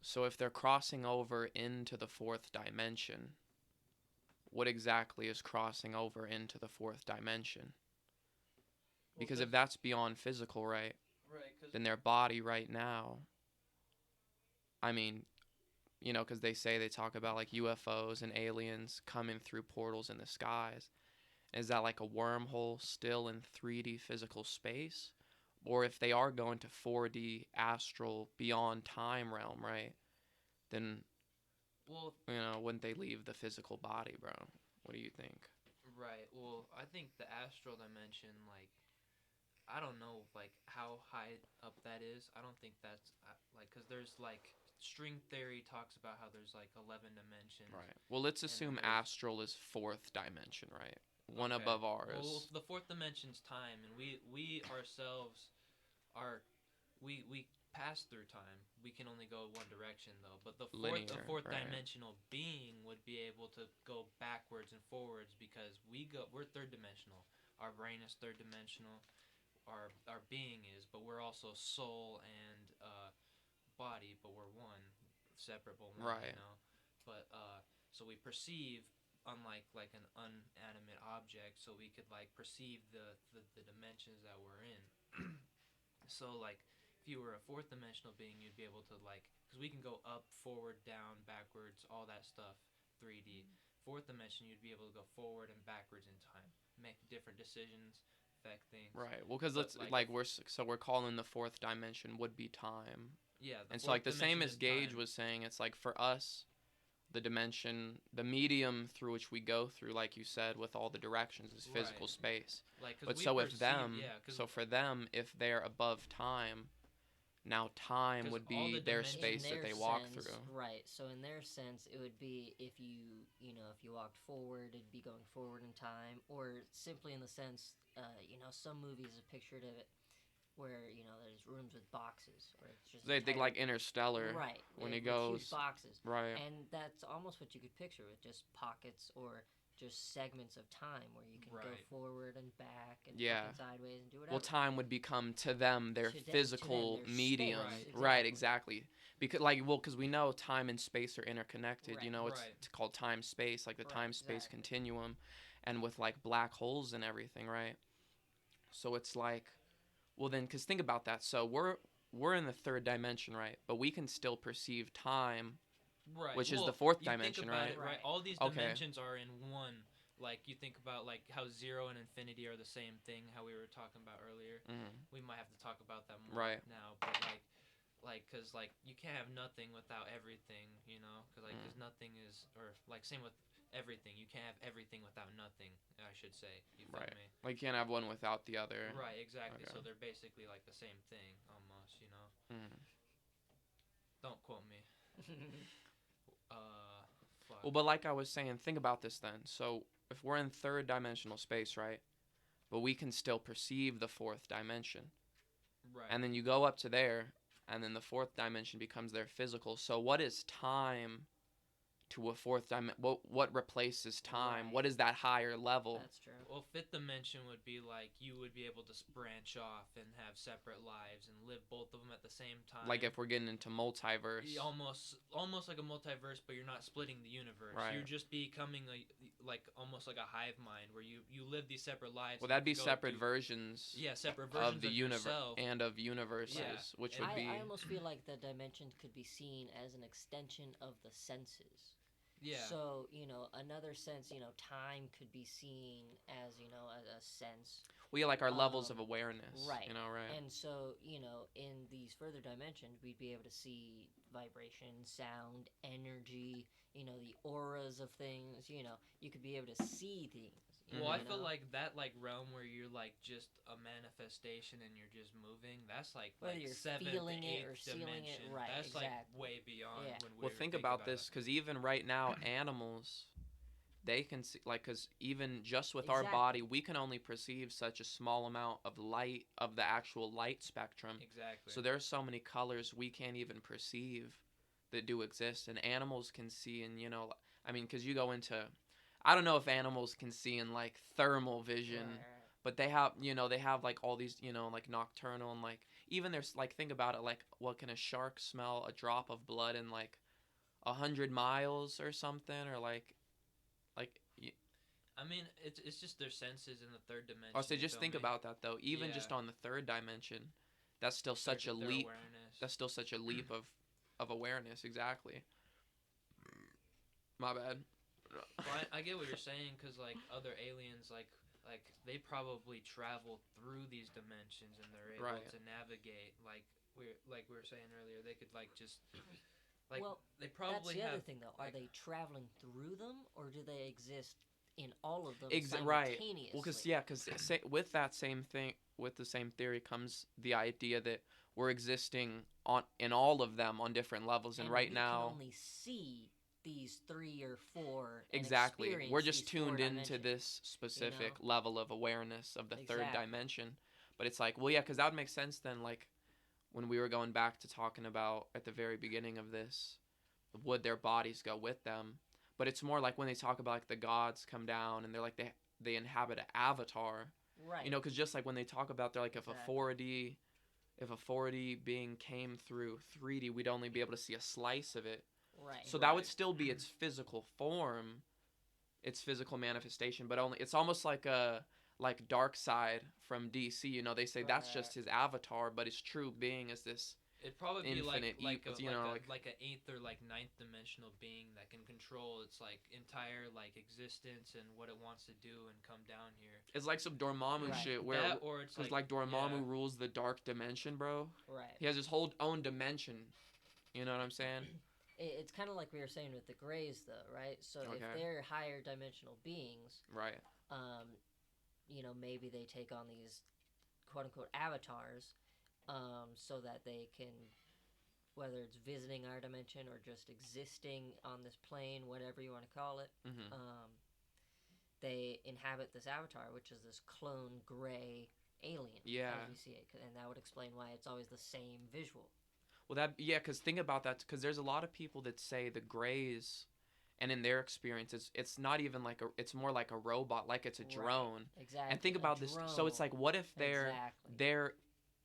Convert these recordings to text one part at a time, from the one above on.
So if they're crossing over into the fourth dimension, what exactly is crossing over into the fourth dimension? Well, Because cause if that's beyond physical, right, right, cause then their body right now, I mean, because they say they talk about like UFOs and aliens coming through portals in the skies. Is that like a wormhole still in 3D physical space? Or if they are going to 4D astral beyond time realm, right? Then, well, wouldn't they leave the physical body, bro? What do you think? right. Well, I think the astral dimension, like, I don't know, like how high up that is. I don't think that's like, cause there's like string theory talks about how there's like 11 dimensions, Right. Well, let's and then assume there's astral is fourth dimension, right? One okay. above Well, ours. the fourth dimension's time, and we ourselves are we pass through time. We can only go one direction though. But the Linear, fourth right? dimensional being would be able to go backwards and forwards because we're third dimensional. Our brain is third dimensional. Our being is, but we're also soul and body, but we're one, separate but one. You Right. know, but so we perceive unlike like an unanimate object, so we could like perceive the dimensions that we're in. So like if you were a fourth dimensional being, you'd be able to like because we can go up, forward, down, backwards, all that stuff, 3D. Fourth dimension, you'd be able to go forward and backwards in time, make different decisions, affect things. Right. Well, because But let's like like we're calling the fourth dimension would be time, yeah, the and so like fourth the same dimension as is Gage time. was saying, it's like for us, the dimension, the medium through which we go through, like you said, with all the directions is Right. physical space. Like because But we so if perceive them, yeah, so for them, if they're above time, now time because would all be the their In space dimensions that their they walk sense, through. right? So in their sense, it would be if if you walked forward, it'd be going forward in time, or simply in the sense, some movies have pictured it where there's rooms with boxes, or it's just They think entire like Interstellar right when he with huge goes boxes, right. and that's almost what you could picture with just pockets or just segments of time where you can go right. forward and back and Yeah. flipping sideways and do Well, whatever. time would become to them their To them, physical their medium. space Right. Right, exactly. exactly. Because because we know time and space are interconnected. Right, Right. It's called time space, like the right, time space exactly. continuum, and with like black holes and everything, right? So it's like, well then, because think about that. So we're in the third dimension, right? But we can still perceive time, Right. which is the Well, fourth you think dimension, about right? it, right? Right. All these Okay. dimensions are in one. Like you think about like how zero and infinity are the same thing. How we were talking about earlier. Mm, We might have to talk about that more right. now, but cause like you can't have nothing without everything. You know, cause Mm, nothing is or like same with everything. You can't have everything without nothing. I should say. You feel right. me? Like you can't have one without the other. Right. Exactly. Okay. So they're basically like the same thing almost. You know. Mm. Don't quote me. Fuck. Well, but like I was saying, think about this then. So if we're in third dimensional space, right? But we can still perceive the fourth dimension. Right. And then you go up to there, and then the fourth dimension becomes their physical. So what is time to a fourth dimension? What replaces time? Right. What is that higher level? That's true. Well, fifth dimension would be like you would be able to branch off and have separate lives and live both of them at the same Like time. if we're getting into multiverse, Almost like a multiverse, but you're not splitting the universe. right? You're just becoming like almost like a hive mind where you live these separate lives. Well, And you that'd be can go separate do versions yeah separate of versions the of universe yourself. and of Yeah, universes, which and would be I almost feel like the dimension could be seen as an extension of the senses. yeah, So, another sense, time could be seen as, a sense. we like our levels of Um, awareness, right. right? And so, in these further dimensions, we'd be able to see vibration, sound, energy, the auras of things, you could be able to see things, well, I Mhm. feel like that like realm where you're like just a manifestation and you're just moving. That's Whether like you're seventh, feeling it or eighth sealing it, dimension. right, That's like exactly. way beyond Yeah. when we Well, were think thinking about about it. this, because even right now, animals, they can see, like, because even just with our Exactly. body, we can only perceive such a small amount of light, of the actual light spectrum. Exactly. So there's so many colors we can't even perceive that do exist, and animals can see. And I mean, because you go into, I don't know if animals can see in like thermal Right, vision, right. but they have like all these like nocturnal and like even there's like think about it, like what can a shark smell a drop of blood in like 100 miles or something, or like I mean, it's just their senses in the third dimension. or so You just feel think me? about that though. Even Yeah. just on the third dimension, that's still such a Their leap. awareness. That's still such a leap of awareness. Exactly. My bad. Well, I get what you're saying because like other aliens, like they probably travel through these dimensions and they're able Right. to navigate. Like we were saying earlier, they could like just like Well, they that's probably the other have thing, though. Are like they traveling through them, or do they exist in all of them Right. simultaneously? Well, because with that same thing, with the same theory comes the idea that we're existing on in all of them on different levels, and And right we can now, only see these 3 or 4 and exactly, we're experience just these 4 tuned into dimensions. this specific You level of awareness of the third Exactly. dimension. But it's like, well, yeah, because that would make sense then. Like when we were going back to talking about at the very beginning of this, would their bodies go with them? But it's more like when they talk about like the gods come down and they're like they inhabit an avatar, Right. because just like when they talk about they're like Exactly. if a 4D being came through 3D, we'd only be able to see a slice of it. Right. So that would still be its physical form, its physical manifestation, but only it's almost like Dark Side from DC. They say that's Right. just his avatar, but his true being is this it'd probably be infinite like an eighth or like ninth dimensional being that can control its like entire like existence and what it wants to do and come down here. It's like some Dormammu Right. shit where That or it's because like Dormammu yeah. rules the dark dimension, bro. Right. He has his whole own dimension. You know what I'm saying? It's kind of like we were saying with the Greys, though, right? So if Okay. they're higher dimensional beings, Right. maybe they take on these quote unquote avatars, so that they can, whether it's visiting our dimension or just existing on this plane, whatever you want to call it, Mm-hmm. they inhabit this avatar, which is this clone gray alien, Yeah. as we see it, and that would explain why it's always the same visual. Well, because think about that, because there's a lot of people that say the Greys, and in their experience, it's not even like it's more like a robot, like it's a drone. Right. Exactly. And think about this. So it's like, what if they're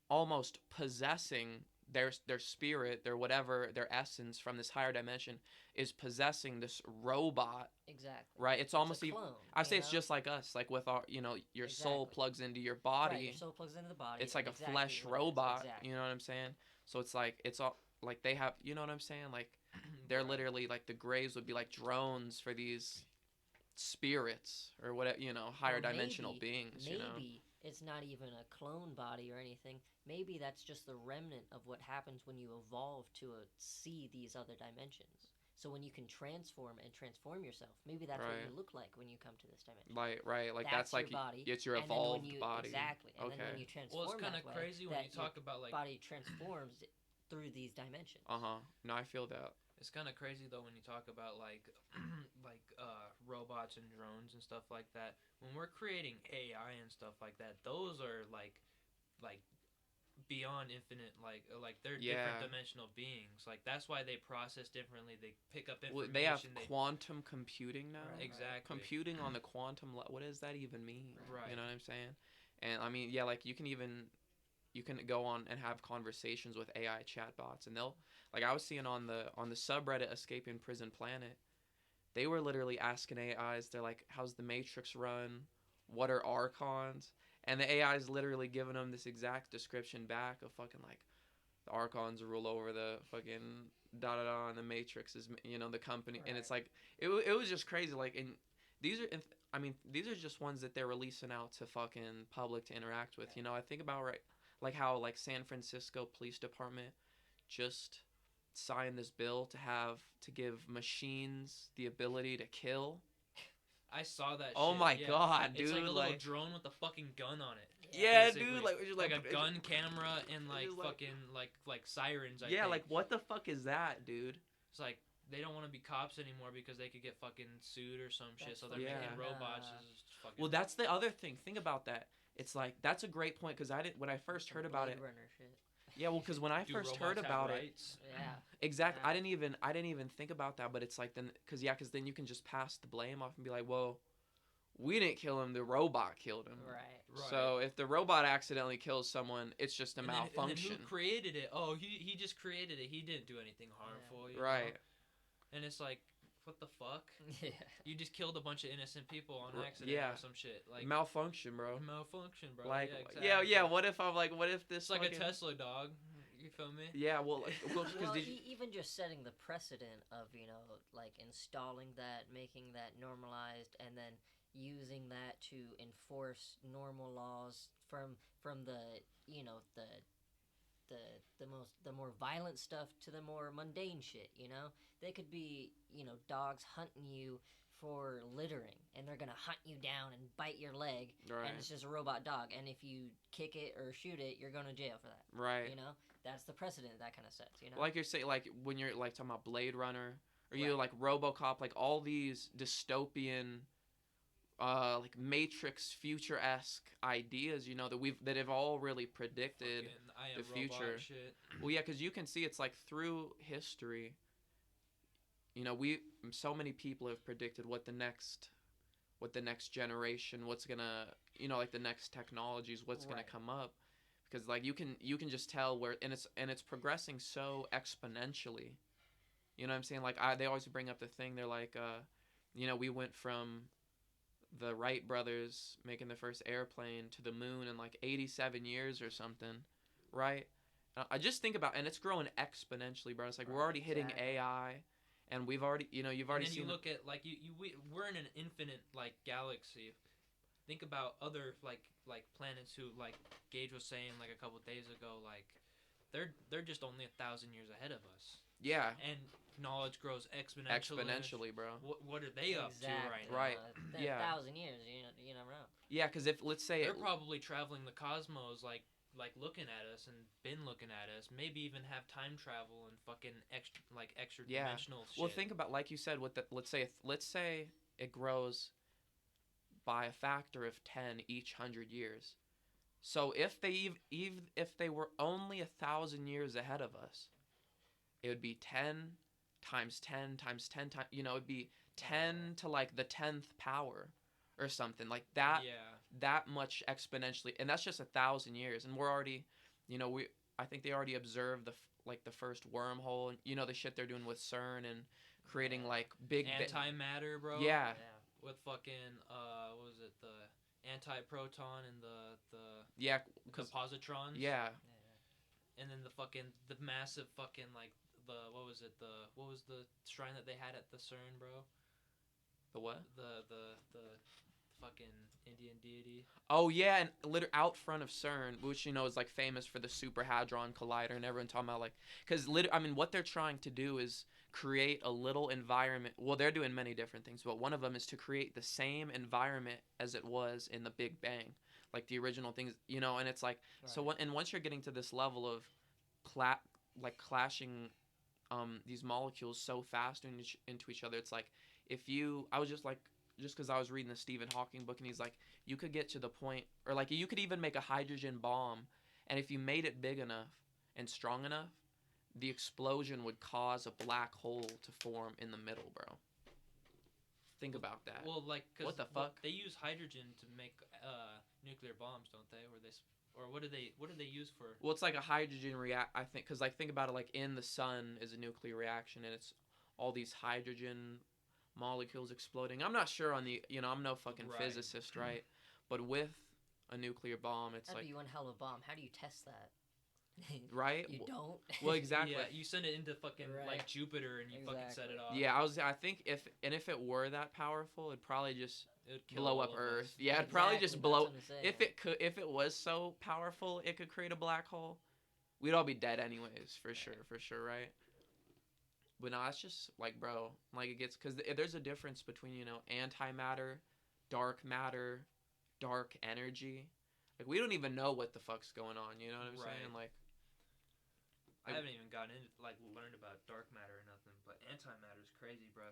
almost possessing their spirit, their whatever, their essence from this higher dimension is possessing this robot. Exactly. Right. It's almost a even. clone. I say it's just like us, like with our, your soul Exactly. plugs into your body. Right, your soul plugs into the body. It's like a exactly flesh what it is, robot. exactly. You know what I'm saying? So it's like it's all like they have. You know what I'm saying? Like they're literally like the Greys would be like drones for these spirits or whatever. Higher Or dimensional beings. Maybe it's not even a clone body or anything. Maybe that's just the remnant of what happens when you evolve to see these other dimensions. So when you can transform yourself, maybe that's what you look like when you come to this dimension. Right. Like that's your like body. it's your evolved body. Exactly. And then when you transform, well, it's kind of crazy when you talk about like body transforms through these dimensions. No, I feel that. It's kind of crazy though when you talk about like robots and drones and stuff like that. When we're creating AI and stuff like that, those are like beyond infinite, like they're different dimensional beings. Like that's why they process differently. They pick up information. Well, they have quantum computing now. Right. Exactly. Computing on the quantum what does that even mean? Right. You know what I'm saying? And I mean, yeah, like you can go on and have conversations with AI chatbots, and they'll like I was seeing on the subreddit Escaping Prison Planet, they were literally asking AIs. They're like, "How's the Matrix run? What are archons?" And the AI is literally giving them this exact description back of fucking like the archons rule over the fucking da da da, and the Matrix is the company, Right. and it's like it was just crazy. Like, and these are just ones that they're releasing out to fucking public to interact with. I think about like how like San Francisco Police Department just signed this bill to give machines the ability to kill. I saw that. Oh shit. my yeah. god, dude! It's like a little drone with a fucking gun on it. Yeah, basically. dude. Like, just like a gun camera and like fucking like sirens. I think. like what the fuck is that, dude? It's like they don't want to be cops anymore because they could get fucking sued or some shit. So they're making robots. Fucking... Well, that's the other thing. Think about that. It's like that's a great point because when I first heard about it. Runner shit. Yeah, well, because when I first heard about it, exactly. Yeah. I didn't even think about that. But it's like then, because then you can just pass the blame off and be like, whoa, we didn't kill him, the robot killed him. Right. Right. So if the robot accidentally kills someone, it's just a and malfunction. then who created it? Oh, he just created it. He didn't do anything harmful. You Right. know? And it's like, what the fuck? Yeah. You just killed a bunch of innocent people on accident yeah. or some shit. Like Malfunction, bro. malfunction, bro. Like, yeah, exactly. yeah. What if I'm like, what if this? It's like a fucking- Tesla, dog. You feel me? Yeah, well, because Well, did you, even just setting the precedent of, you know, like installing that, making that normalized, and then using that to enforce normal laws from the, you know, the more violent stuff to the more mundane shit, you know? They could be, you know, dogs hunting you for littering, and they're gonna hunt you down and bite your leg, right, and it's just a robot dog, and if you kick it or shoot it, you're going to jail for that. right. You know, that's the precedent that kind of sets. You know, Like you're saying, like when you're like talking about Blade Runner, or you Right. like RoboCop, like all these dystopian, like Matrix future-esque ideas, you know, that have all really predicted. Fucking I am the robot future. shit. Well, yeah, because you can see it's like through history. You know, so many people have predicted what the next generation, what's gonna, you know, like the next technologies, what's gonna Right. come up, because like you can just tell where, and it's progressing so exponentially. You know what I'm saying? Like they always bring up the thing. They're like, you know, we went from the Wright brothers making the first airplane to the moon in like 87 years or something, right? I just think about, and it's growing exponentially, bro. It's like we're Right, already hitting exactly. AI, and we've already, you know, you've already And then seen. you look at like we're in an infinite like galaxy. Think about other like planets who, like Gage was saying like a couple days ago, like they're just only 1,000 years ahead of us, yeah, and knowledge grows exponentially. exponentially, bro. What are they up to right now? Right. Yeah. 1,000 years. You never know. Yeah, because if let's say They're probably traveling the cosmos, like looking at us and been looking at us. Maybe even have time travel and fucking extra Yeah. dimensional shit. well, think about, like you said, with the let's say it grows by a factor of 10 each 100 years. So if they even if they were only 1,000 years ahead of us, it would be 10 times 10 times 10 times. You know, it'd be 10 to like the 10th power, or something like that. Yeah. That much exponentially, and that's just 1,000 years, and we're already, you know, I think they already observed like the first wormhole, and you know the shit they're doing with CERN and creating Yeah. like big Antimatter, bro. yeah, With fucking what was it, the antiproton and the yeah, because positrons. yeah, And then the massive fucking like what was the shrine that they had at the CERN, bro? the what? The fucking Indian deity. Oh yeah, and out front of CERN, which you know is like famous for the Super Hadron Collider, and everyone talking about like, because I mean, what they're trying to do is create a little environment. Well, they're doing many different things, but one of them is to create the same environment as it was in the Big Bang, like the original things, you know. And it's like, so once you're getting to this level of clashing these molecules so fast into each other, it's like I was just because I was reading the Stephen Hawking book, and he's like, you could get to the point, or like you could even make a hydrogen bomb, and if you made it big enough and strong enough, the explosion would cause a black hole to form in the middle, bro. Think about that. Well, like, cause what the fuck? They use hydrogen to make nuclear bombs, don't they? Or what do they use for? Well, it's like a hydrogen I think, because like think about it, like in the sun is a nuclear reaction, and it's all these hydrogen molecules exploding. I'm not sure on the, you know, I'm no fucking Right. physicist, right? But with a nuclear bomb, it's That'd like, be one hell of a bomb. How do you test that? right? You don't. Well, exactly. Yeah, you send it into fucking Right. like Jupiter and you fucking set Exactly. it off. Yeah, I think if it were that powerful, it'd probably just It would kill blow all up of Earth. us. Yeah, it'd probably just Exactly, blow. that's what I'm saying. If it was so powerful, it could create a black hole. We'd all be dead anyways, for sure, right? But no, it's just like, bro, like it gets, because there's a difference between, you know, antimatter, dark matter, dark energy. Like we don't even know what the fuck's going on. You know what I'm saying? Right. Like, I haven't even gotten into learned about dark matter or nothing, but antimatter is crazy, bro.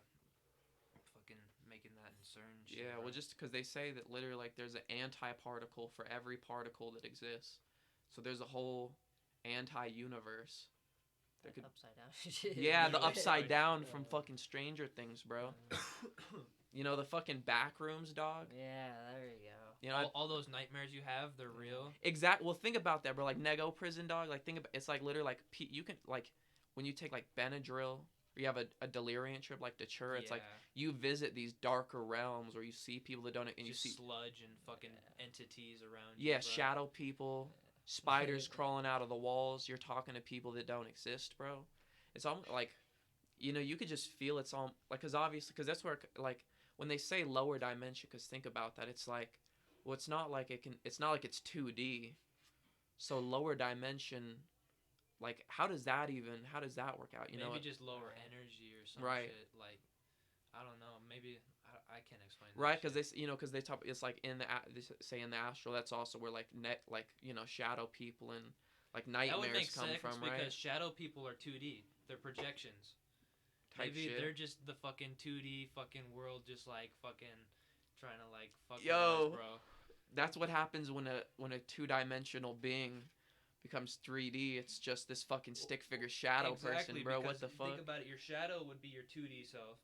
Fucking making that in CERN. Shit, yeah, bro. well, just because they say that literally, like, there's an anti-particle for every particle that exists. So there's a whole anti-universe. Upside down shit. Yeah, the Literally. upside down Yeah. from fucking Stranger Things, bro. You know, the fucking back rooms, dog. Yeah, there you go. You know, all those nightmares you have, they're real. exact. Well, think about that, bro. Like Nego prison, dog. Like think about it's like literally like you can like when you take like Benadryl or you have a delirium trip like Datura. It's like you visit these darker realms where you see people that don't and just you see sludge and fucking entities around you. Yeah, shadow people, spiders crawling out of the walls. You're talking to people that don't exist, bro. It's almost like you know you could just feel it's all like because obviously because that's where like when they say lower dimension because think about that it's like well it's not like it's not like it's 2D so lower dimension like how does that work out you maybe know just lower energy or some right shit like I don't know maybe I can't explain that right because they you know because they talk it's like in the they say in the astral that's also where like like you know shadow people and like nightmares that would make come sense from because right shadow people are 2D they're projections type maybe shit. they're just the fucking 2D fucking world just like fucking trying to like fuck with Yo us, bro. That's what happens when a two-dimensional being becomes 3D. It's just this fucking stick figure shadow person, bro. What the fuck? Think about it. Your shadow would be your 2D self.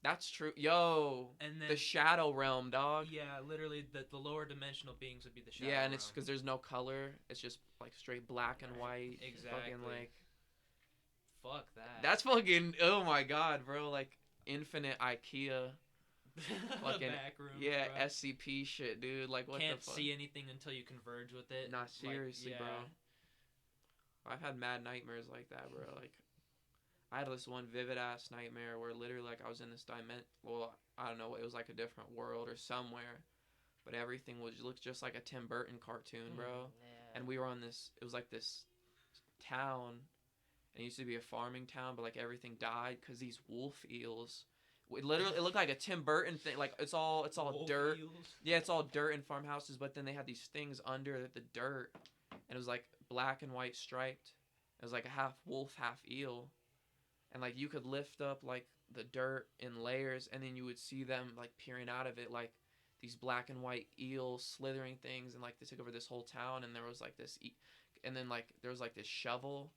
That's true. Yo, and then the shadow realm, dog. Yeah, literally the lower dimensional beings would be the shadow Yeah, and realm. it's because there's no color. It's just like straight black and white. Exactly. Fucking like. Fuck that. That's fucking. Oh my god, bro. Like infinite IKEA. Fucking back rooms, yeah, bro. SCP shit, dude. Like what Can't the fuck? see anything until you converge with it. Not seriously, like, yeah. bro. I've had mad nightmares like that, bro. Like, I had this one vivid ass nightmare where literally like I was in this dimension. Well, I don't know. It was like a different world or somewhere, but everything looked just like a Tim Burton cartoon, bro. Yeah. And we were on this. It was like this town. And it used to be a farming town, but like everything died because these wolf eels. It looked like a Tim Burton thing. Like it's all Wolf dirt. eels? Yeah, it's all dirt and farmhouses. But then they had these things under the dirt, and it was like black and white striped. It was like a half wolf, half eel, and like you could lift up like the dirt in layers, and then you would see them like peering out of it, like these black and white eels slithering things, and like they took over this whole town, and there was like this, and then like there was like this shovel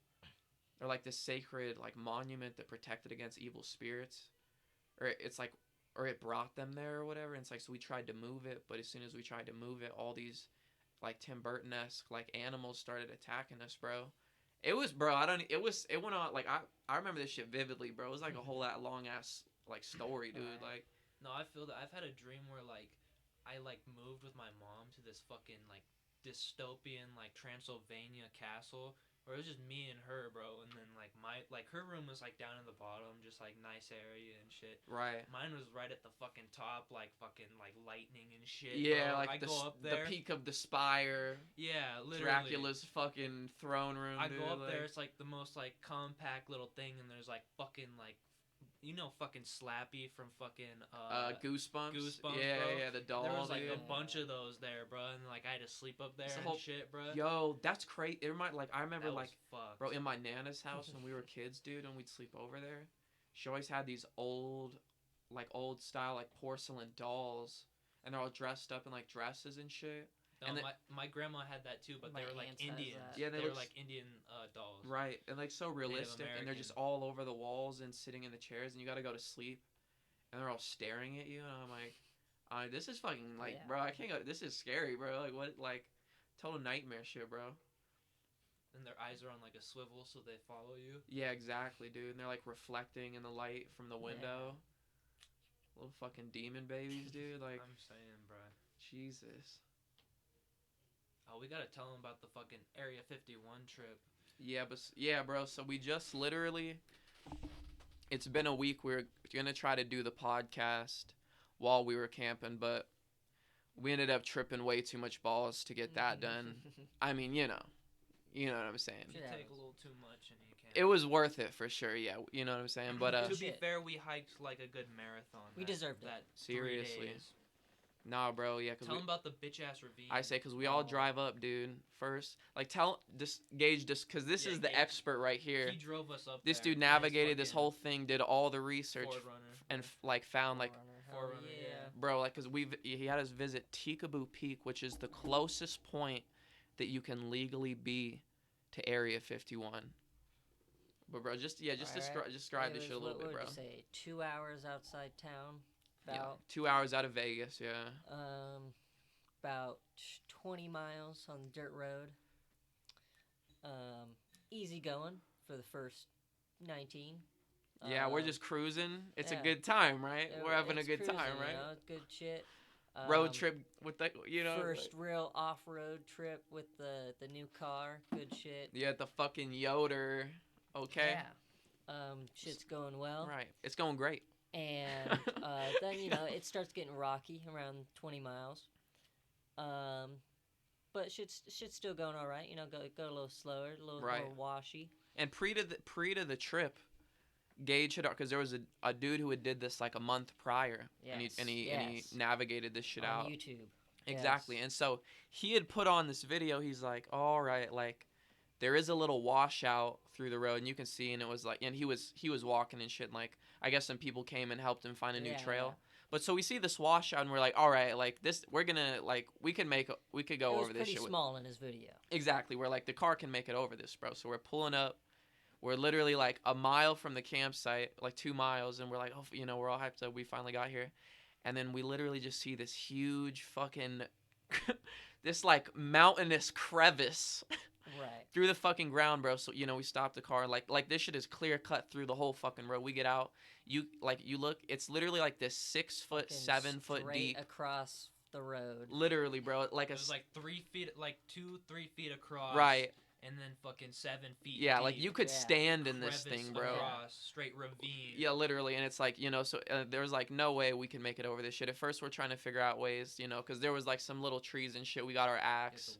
or like this sacred like monument that protected against evil spirits or it's like or it brought them there or whatever and it's like so we tried to move it but as soon as we tried to move it all these like Tim Burton-esque like animals started attacking us, bro. It was bro I don't it went on like I remember this shit vividly, bro. It was like a whole that long ass like story, dude. Like no, I feel that I've had a dream where like I like moved with my mom to this fucking like dystopian like Transylvania castle where it was just me and her, bro, and then like her room was like down in the bottom, just like nice area and shit. Right. Mine was right at the fucking top, like fucking like lightning and shit. Yeah, bro. like I go up there. The peak of the spire. Yeah, literally. Dracula's fucking throne room. I dude, go up like... there, it's like the most like compact little thing, and there's like fucking like. You know fucking Slappy from fucking Goosebumps. Goosebumps, yeah, bro. Yeah, the doll. There was like dude. a bunch of those there, bro, and like I had to sleep up there and shit, bro. Yo, that's crazy. It reminded like I remember that like fucked. bro in my nana's house when we were kids, dude, and we'd sleep over there. She always had these old style like porcelain dolls, and they're all dressed up in like dresses and shit. No, and my grandma had that too, but they were like Indians. Yeah, they were like Indian dolls. Right, and like so realistic, and they're just all over the walls and sitting in the chairs, and you got to go to sleep, and they're all staring at you, and I'm like, this is fucking like, bro, I can't go. This is scary, bro. Like what, like, total nightmare shit, bro. And their eyes are on like a swivel, so they follow you. Yeah, exactly, dude. And they're like reflecting in the light from the window. Little fucking demon babies, dude. Like I'm saying, bro. Jesus. Oh, we gotta tell them about the fucking Area 51 trip. Yeah, bro. So we just literally, it's been a week. We're gonna try to do the podcast while we were camping, but we ended up tripping way too much balls to get that done. I mean, you know what I'm saying. You take a little too much and you can't. It was worth it for sure. Yeah, you know what I'm saying. But to be fair, we hiked like a good marathon. We deserved that. Seriously. 3 days. Nah, bro, yeah. Tell them about the bitch-ass ravine. I say, because we all drive up, dude, first. Like, Gage, because this is the Gage, expert right here. He drove us up This there. dude navigated this whole thing, did all the research, and, like, found, like... Forerunner, yeah. Bro, like, because he had us visit Tikaboo Peak, which is the closest point that you can legally be to Area 51. But, bro, describe this shit a little bit, bro. What would you say, 2 hours outside town? About 2 hours out of Vegas. Yeah. about 20 miles on the dirt road. Easy going for the first 19. Yeah, we're just cruising. It's a yeah. good time, right? We're having a It's good cruising, time, right? You know, good shit. Road trip with the, First real off-road trip with the new car. Good shit. Yeah, the fucking Yoder. Okay. Yeah. Shit's going well. Right. It's going great. And then it starts getting rocky around 20 miles. But shit's still going all right. Go a little slower, a little Right. more washy. And pre to the trip, Gage had, because there was a dude who had did this like a month prior, Yes. and he navigated this shit on out. YouTube. Exactly. Yes. And so he had put on this video. He's like, all right, like there is a little washout through the road, and you can see, and it was like, and he was walking and shit, and like I guess some people came and helped him find a new trail. Yeah. But so we see this washout, and we're like, all right, like this, we're gonna like we could go over this shit. It was pretty small in his video. Exactly. We're like the car can make it over this, bro. So we're pulling up. We're literally like a mile from the campsite, like 2 miles, and we're like, oh, we're all hyped up. We finally got here. And then we literally just see this huge fucking, this like mountainous crevice Right. through the fucking ground, bro. So, we stopped the car. Like this shit is clear cut through the whole fucking road. We get out. You look, it's literally like this 6 foot, Fucking 7 foot straight deep. across the road. Literally, bro. Like It was like 3 feet, like 2-3 feet across. Right. And then fucking 7 feet. Yeah, deep. like you could Yeah. stand in this Crevice thing, bro. Across, straight ravine. Yeah, literally, and it's like, so there's like no way we can make it over this shit. At first, we're trying to figure out ways, because there was like some little trees and shit. We got our axe.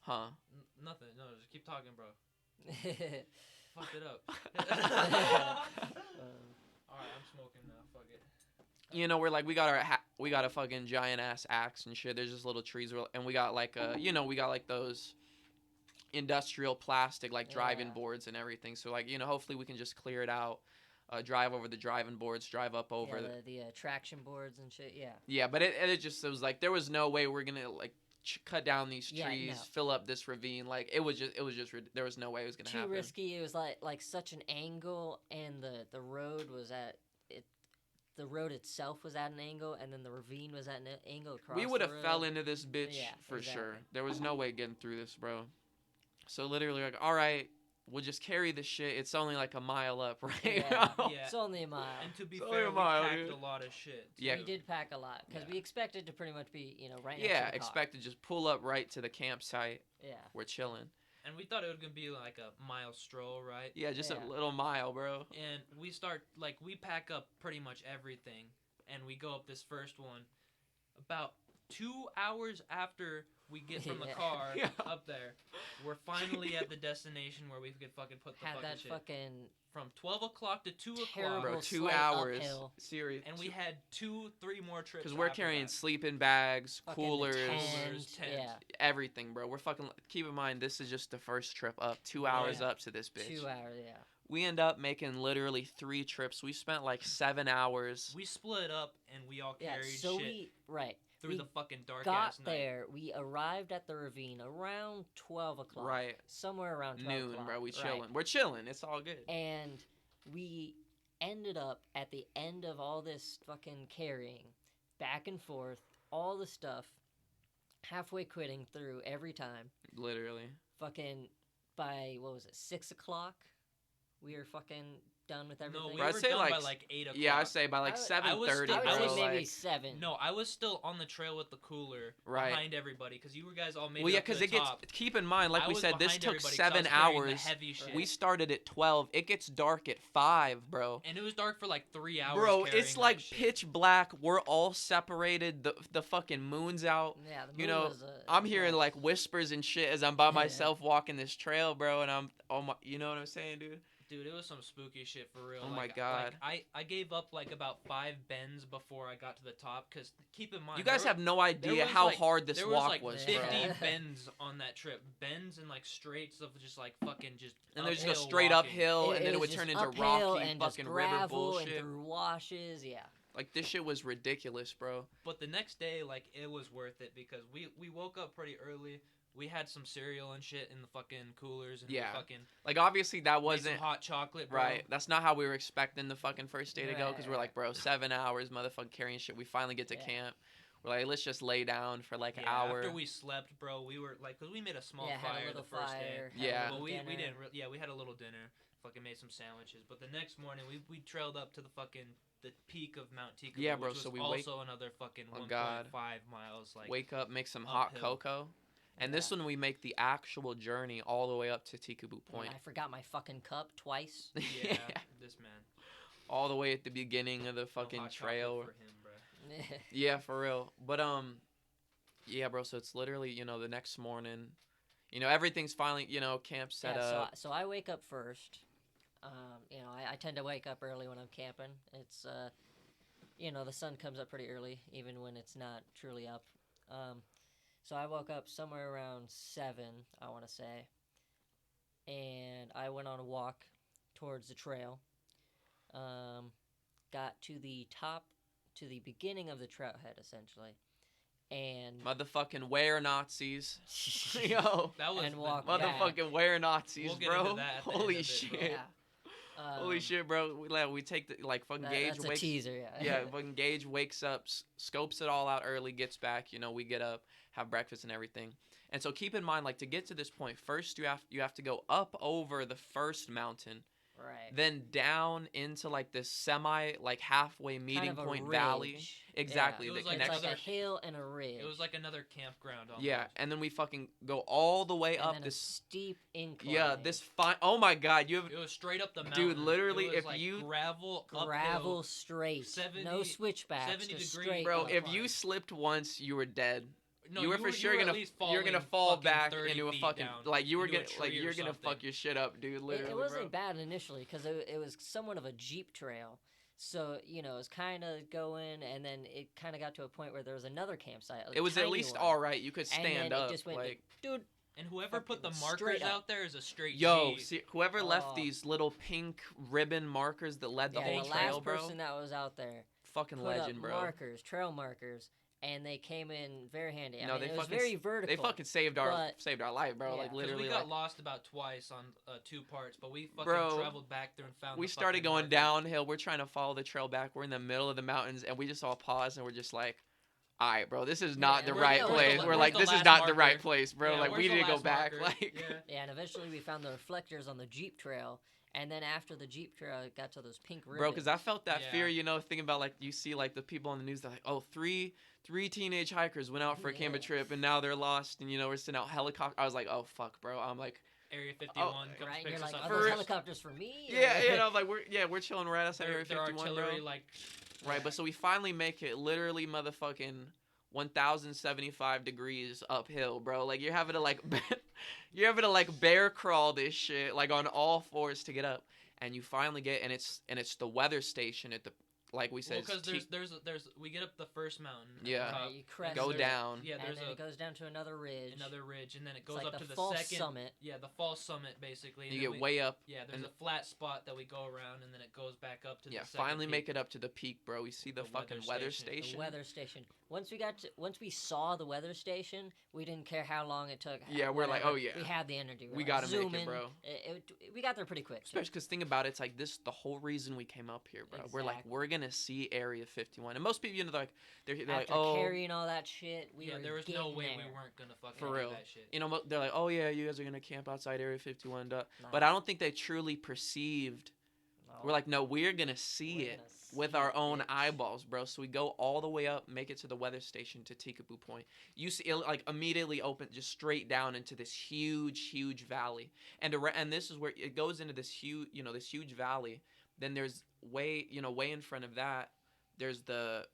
Huh? Nothing. No, just keep talking, bro. Fucked it up. Alright, I'm smoking now. Fuck it. We're like, we got a fucking giant ass axe and shit. There's just little trees, and we got like we got like those industrial plastic like driving Yeah. boards and everything. So like, hopefully we can just clear it out. Drive over the driving boards, drive up over the traction boards and shit. Yeah. Yeah, but it was like there was no way we're gonna like cut down these trees, no. fill up this ravine. Like it was just there was no way it was gonna Too happen. risky. It was like such an angle, and the road was at it. The road itself was at an angle, and then the ravine was at an angle across. We would have the road. fell into this bitch Yeah, for exactly. sure. There was no way getting through this, bro. So literally, like, all right, we'll just carry the shit. It's only like a mile up, right? Yeah. Yeah. It's only a mile. And to be It's fair, only a we mile, packed dude. a lot of shit. Yeah. We did pack a lot because Yeah. we expected to pretty much be right next Yeah, to the car. expect to just pull up right to the campsite. Yeah. We're chilling. And we thought it was gonna be like a mile stroll, right? Yeah, just Yeah. a little mile, bro. And we pack up pretty much everything, and we go up this first one. About 2 hours after we get from the Yeah. car Yeah. up there, we're finally at the destination where we could fucking put the Had fucking that shit. fucking From 12 o'clock to 2 terrible o'clock, Bro, 2 slight hours. uphill. Serious. and we had 2-3 more trips. Because we're after carrying that. sleeping bags, fucking the coolers, tent, tent. Yeah. everything, bro. We're fucking. Keep in mind, this is just the first trip up. 2 hours Yeah. up to this bitch. 2 hours. Yeah. We end up making literally 3 trips. We spent like 7 hours. We split up and we all Yeah. carried So shit through we the fucking dark got ass night. there. We arrived at the ravine around 12 o'clock. Right. Somewhere around 12 Noon, o'clock. bro. We right. chilling. We're chilling. It's all good. And we ended up at the end of all this fucking carrying, back and forth, all the stuff, halfway quitting through every time. Literally. Fucking by, 6 o'clock? We were fucking done with everything. No, we Bro, I'd were say done like by like 8 o'clock. Yeah, I say by like I would- 7:30, I would bro. say maybe like, 7. No, I was still on the trail with the cooler Right. behind everybody because you guys all made well, it yeah, up to because the it gets. top. Keep in mind, like I we was said, this behind took everybody 'cause I 7 was carrying the hours. heavy shit. We started at 12. It gets dark at 5, bro. And it was dark for like 3 hours. Bro, carrying it's that like shit. pitch black. We're all separated. The fucking moon's out. Yeah, the You moon know, was, I'm hearing yeah. like whispers and shit as I'm by Yeah. myself walking this trail, bro. And I'm, oh my, you know what I'm saying, dude? Dude, it was some spooky shit for real. Oh like, my God. Like, I gave up like about 5 bends before I got to the top because keep in mind. You guys there have no idea was, how like- hard this there walk was like was, 50 bro. Yeah. bends on that trip. Bends and like straights of just like fucking just. And they just go uphill straight walking. uphill, and then it was would turn just into uphill rocky and just fucking river gravel bullshit. and through washes. Yeah. Like this shit was ridiculous, bro. But the next day, like it was worth it because we woke up pretty early. we had some cereal and shit in the fucking coolers, and Yeah. we fucking Like, obviously, that made some wasn't hot chocolate, bro. right. That's not how we were expecting the fucking first day to go, because we're Right. like, bro, 7 hours, motherfucking carrying shit. We finally get to Yeah. camp. We're like, let's just lay down for like an Yeah, hour. after we slept, bro, we were like, cause we made a small Yeah, had fire a little the first fire. day. Had Yeah. a Well, little we dinner. didn't. We had a little dinner. Fucking made some sandwiches. But the next morning, we trailed up to the peak of Mount Tikaboo, Yeah, bro, which was so we also another fucking Oh, 1.5 God. miles. Like, Wake up, make some hot uphill. cocoa. And this one, we make the actual journey all the way up to Tikaboo Point. And I forgot my fucking cup twice. yeah, this man. All the way at the beginning of the No fucking hot trail. chocolate for him, bro. Yeah, for real. But yeah, bro. So it's literally, the next morning. Everything's finally, camp set yeah, up. so I wake up first. I tend to wake up early when I'm camping. It's the sun comes up pretty early, even when it's not truly up. So I woke up somewhere around 7, I want to say, and I went on a walk towards the trail. Got to the beginning of the trailhead, essentially, and Motherfucking wear Nazis. Yo. That was And the- walk yeah. back. Motherfucking wear Nazis, We'll get bro. into that at the end Holy of it, shit. bro. yeah. Holy shit, bro. We take the, like, fucking Gage That's a wakes. teaser, yeah. Yeah, fucking Gage wakes up, scopes it all out early, gets back. We get up, have breakfast and everything. And so keep in mind, like, to get to this point, first you have to go up over the first mountain, Right. then down into like this like halfway meeting Kind of a point valley. ridge. Exactly. It the was like It's connection. like a hill and a ridge. It was like another campground. Almost. Yeah, and then we fucking go all the way and up then this. a steep incline. Yeah, this fine. Oh my God, you have. It was straight up the mountain. Dude, literally, it was if like you- gravel gravel uphill. straight, 70 no switchbacks, 70 just degree straight. Bro, up. if you incline. slipped once, you were dead. No, you were for sure at gonna least you're gonna falling fall fucking back 30 into a feet fucking down like you were into a gonna like tree or you're gonna something. fuck your shit up, dude. Literally, it wasn't bro. bad initially because it was somewhat of a jeep trail, so it was kind of going, and then it kind of got to a point where there was another campsite. It was at least all right. You could And stand then up, it just went, like. dude. And whoever put the Fucking markers straight up. out there is a straight Yo, G. see, whoever left Oh. these little pink ribbon markers that led the Yeah, whole the trail, last bro. person that was out there Fucking put legend, up bro. markers, trail markers, and they came in very handy. No, I mean, they it was fucking very vertical. They fucking saved our but- life, bro. Yeah. Like 'Cause literally, we got like lost about twice on 2 parts, but we fucking Bro, traveled back there and found. we the started fucking going markers. downhill. We're trying to follow the trail back. We're in the middle of the mountains, and we just all paused and we're just like, "All right, bro, this is not Yeah, the where's right the- place." where's We're the like, "This is last not the marker? right place, bro." Yeah, Like where's we the need to go last back. marker? Like, Yeah. Yeah, and eventually we found the reflectors on the Jeep trail, and then after the Jeep trail, it got to those pink ribbons. bro, because I felt that Yeah. fear, thinking about like you see like the people on the news, they're like, "Oh, three teenage hikers went out for a camping Yeah. trip and now they're lost," and we're sending out helicopter. I was like, "Oh fuck, bro." I'm like, Area 51 comes right? And picks you're us like, up. are those For- helicopters for me? yeah, I'm like, we're chilling right outside Their, Area their 51, artillery, bro. like, Right, but so we finally make it literally motherfucking 1075 degrees uphill, bro. Like you're having to like bear crawl this shit like on all fours to get up. And you finally get and it's the weather station at the like we said. well, because there's we get up the first mountain. at the Yeah. top, Right, you crest Go there's- down. Yeah, and there's then it goes down to another ridge. another ridge, and then it It's goes like up the to the false second. summit. Yeah, the false summit basically. You and get then way up. Yeah, there's and- a flat spot that we go around, and then it goes back up to Yeah, the second finally peak. make it up to the peak, bro. We see the The fucking weather weather station. station. The weather station. Once we saw the weather station, we didn't care how long it took. Yeah, we're like, whatever. oh, yeah. We had the energy. We We're gotta like, make zoom it, in. bro. We got there pretty quick. too. Especially because think about it, it's like this the whole reason we came up here, bro. We're like, Exactly. we're gonna see Area 51, and most people, they're like, After oh, carrying all that shit, we Yeah, were there was no getting way there. we weren't gonna fucking For do real. that shit. they're like, oh yeah, you guys are gonna camp outside Area 51, duh. Nah, But I don't think they truly perceived. no. We're like, no, we're gonna see We're it gonna with see our it, own bitch. eyeballs, bro. So we go all the way up, make it to the weather station to Tikaboo Point. You see, it like immediately open just straight down into this huge valley, and this is where it goes into this huge valley. Then there's way in front of that, there's the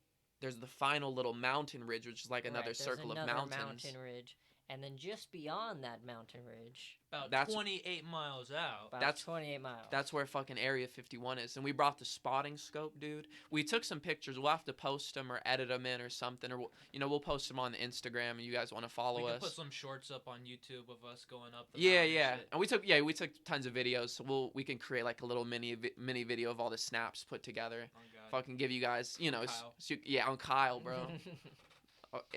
final little mountain ridge, which is like another Right, there's circle of another mountains. mountain ridge, and then just beyond that mountain ridge, About That's- 28 miles out. about That's- 28 miles. That's where fucking Area 51 is. And we brought the spotting scope, dude. We took some pictures. We'll have to post them or edit them in or something. Or, we'll post them on the Instagram and you guys want to follow We us. can put some shorts up on YouTube of us going up the Yeah, mountain and yeah. shit. And we took tons of videos. So we can create like a little mini video of all the snaps put together. Oh, God. Fucking give you guys, Kyle. yeah, on Kyle, bro.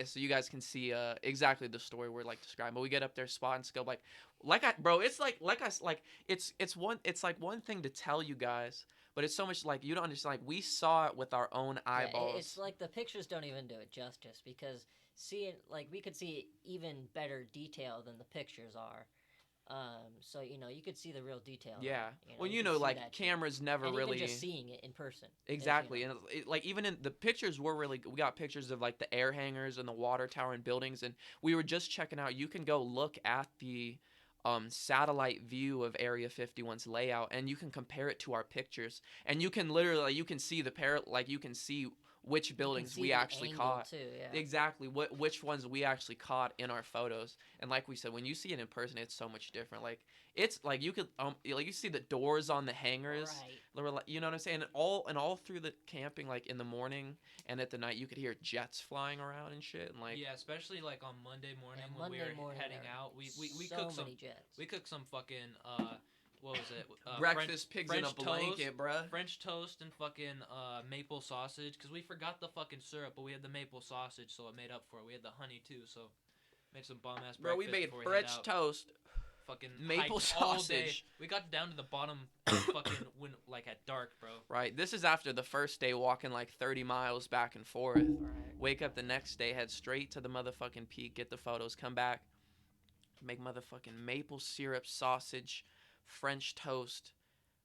so you guys can see exactly the story we're like describing. But we get up there, spot and scope, bro. It's it's like one thing to tell you guys, but it's so much like you don't understand. Like we saw it with our own Yeah, eyeballs. it's like the pictures don't even do it justice because seeing like we could see even better detail than the pictures are. So you could see the real detail. Yeah. Well, you could see like that shit. cameras never And really. even just seeing it in person. Exactly, and like even in the pictures were really we got pictures of like the air hangars and the water tower and buildings, and we were just checking out. You can go look at the satellite view of Area 51's layout, and you can compare it to our pictures, and you can literally you can see you can see which buildings we actually caught. Too, yeah. Exactly, which ones we actually caught in our photos, and like we said, when you see it in person, it's so much different. Like it's like you could like you see the doors on the hangars. Right. You know what I'm saying? And all through the camping, like in the morning and at the night, you could hear jets flying around and shit. And like yeah, especially like on Monday morning Yeah, when we Monday were morning heading there out, we so cooked some many jets. we cooked some fucking what was it? breakfast pigs in a French blanket, bruh. French toast and fucking maple sausage because we forgot the fucking syrup, but we had the maple sausage, so it made up for it. We had the honey too, so made some bomb ass breakfast. Bro, we made before French head out. toast, Fucking maple hiked all day. sausage. We got down to the bottom, fucking when like at dark, bro. Right. This is after the first day walking like 30 miles back and forth. Right. Wake up the next day, head straight to the motherfucking peak, get the photos, come back, make motherfucking maple syrup sausage, French toast,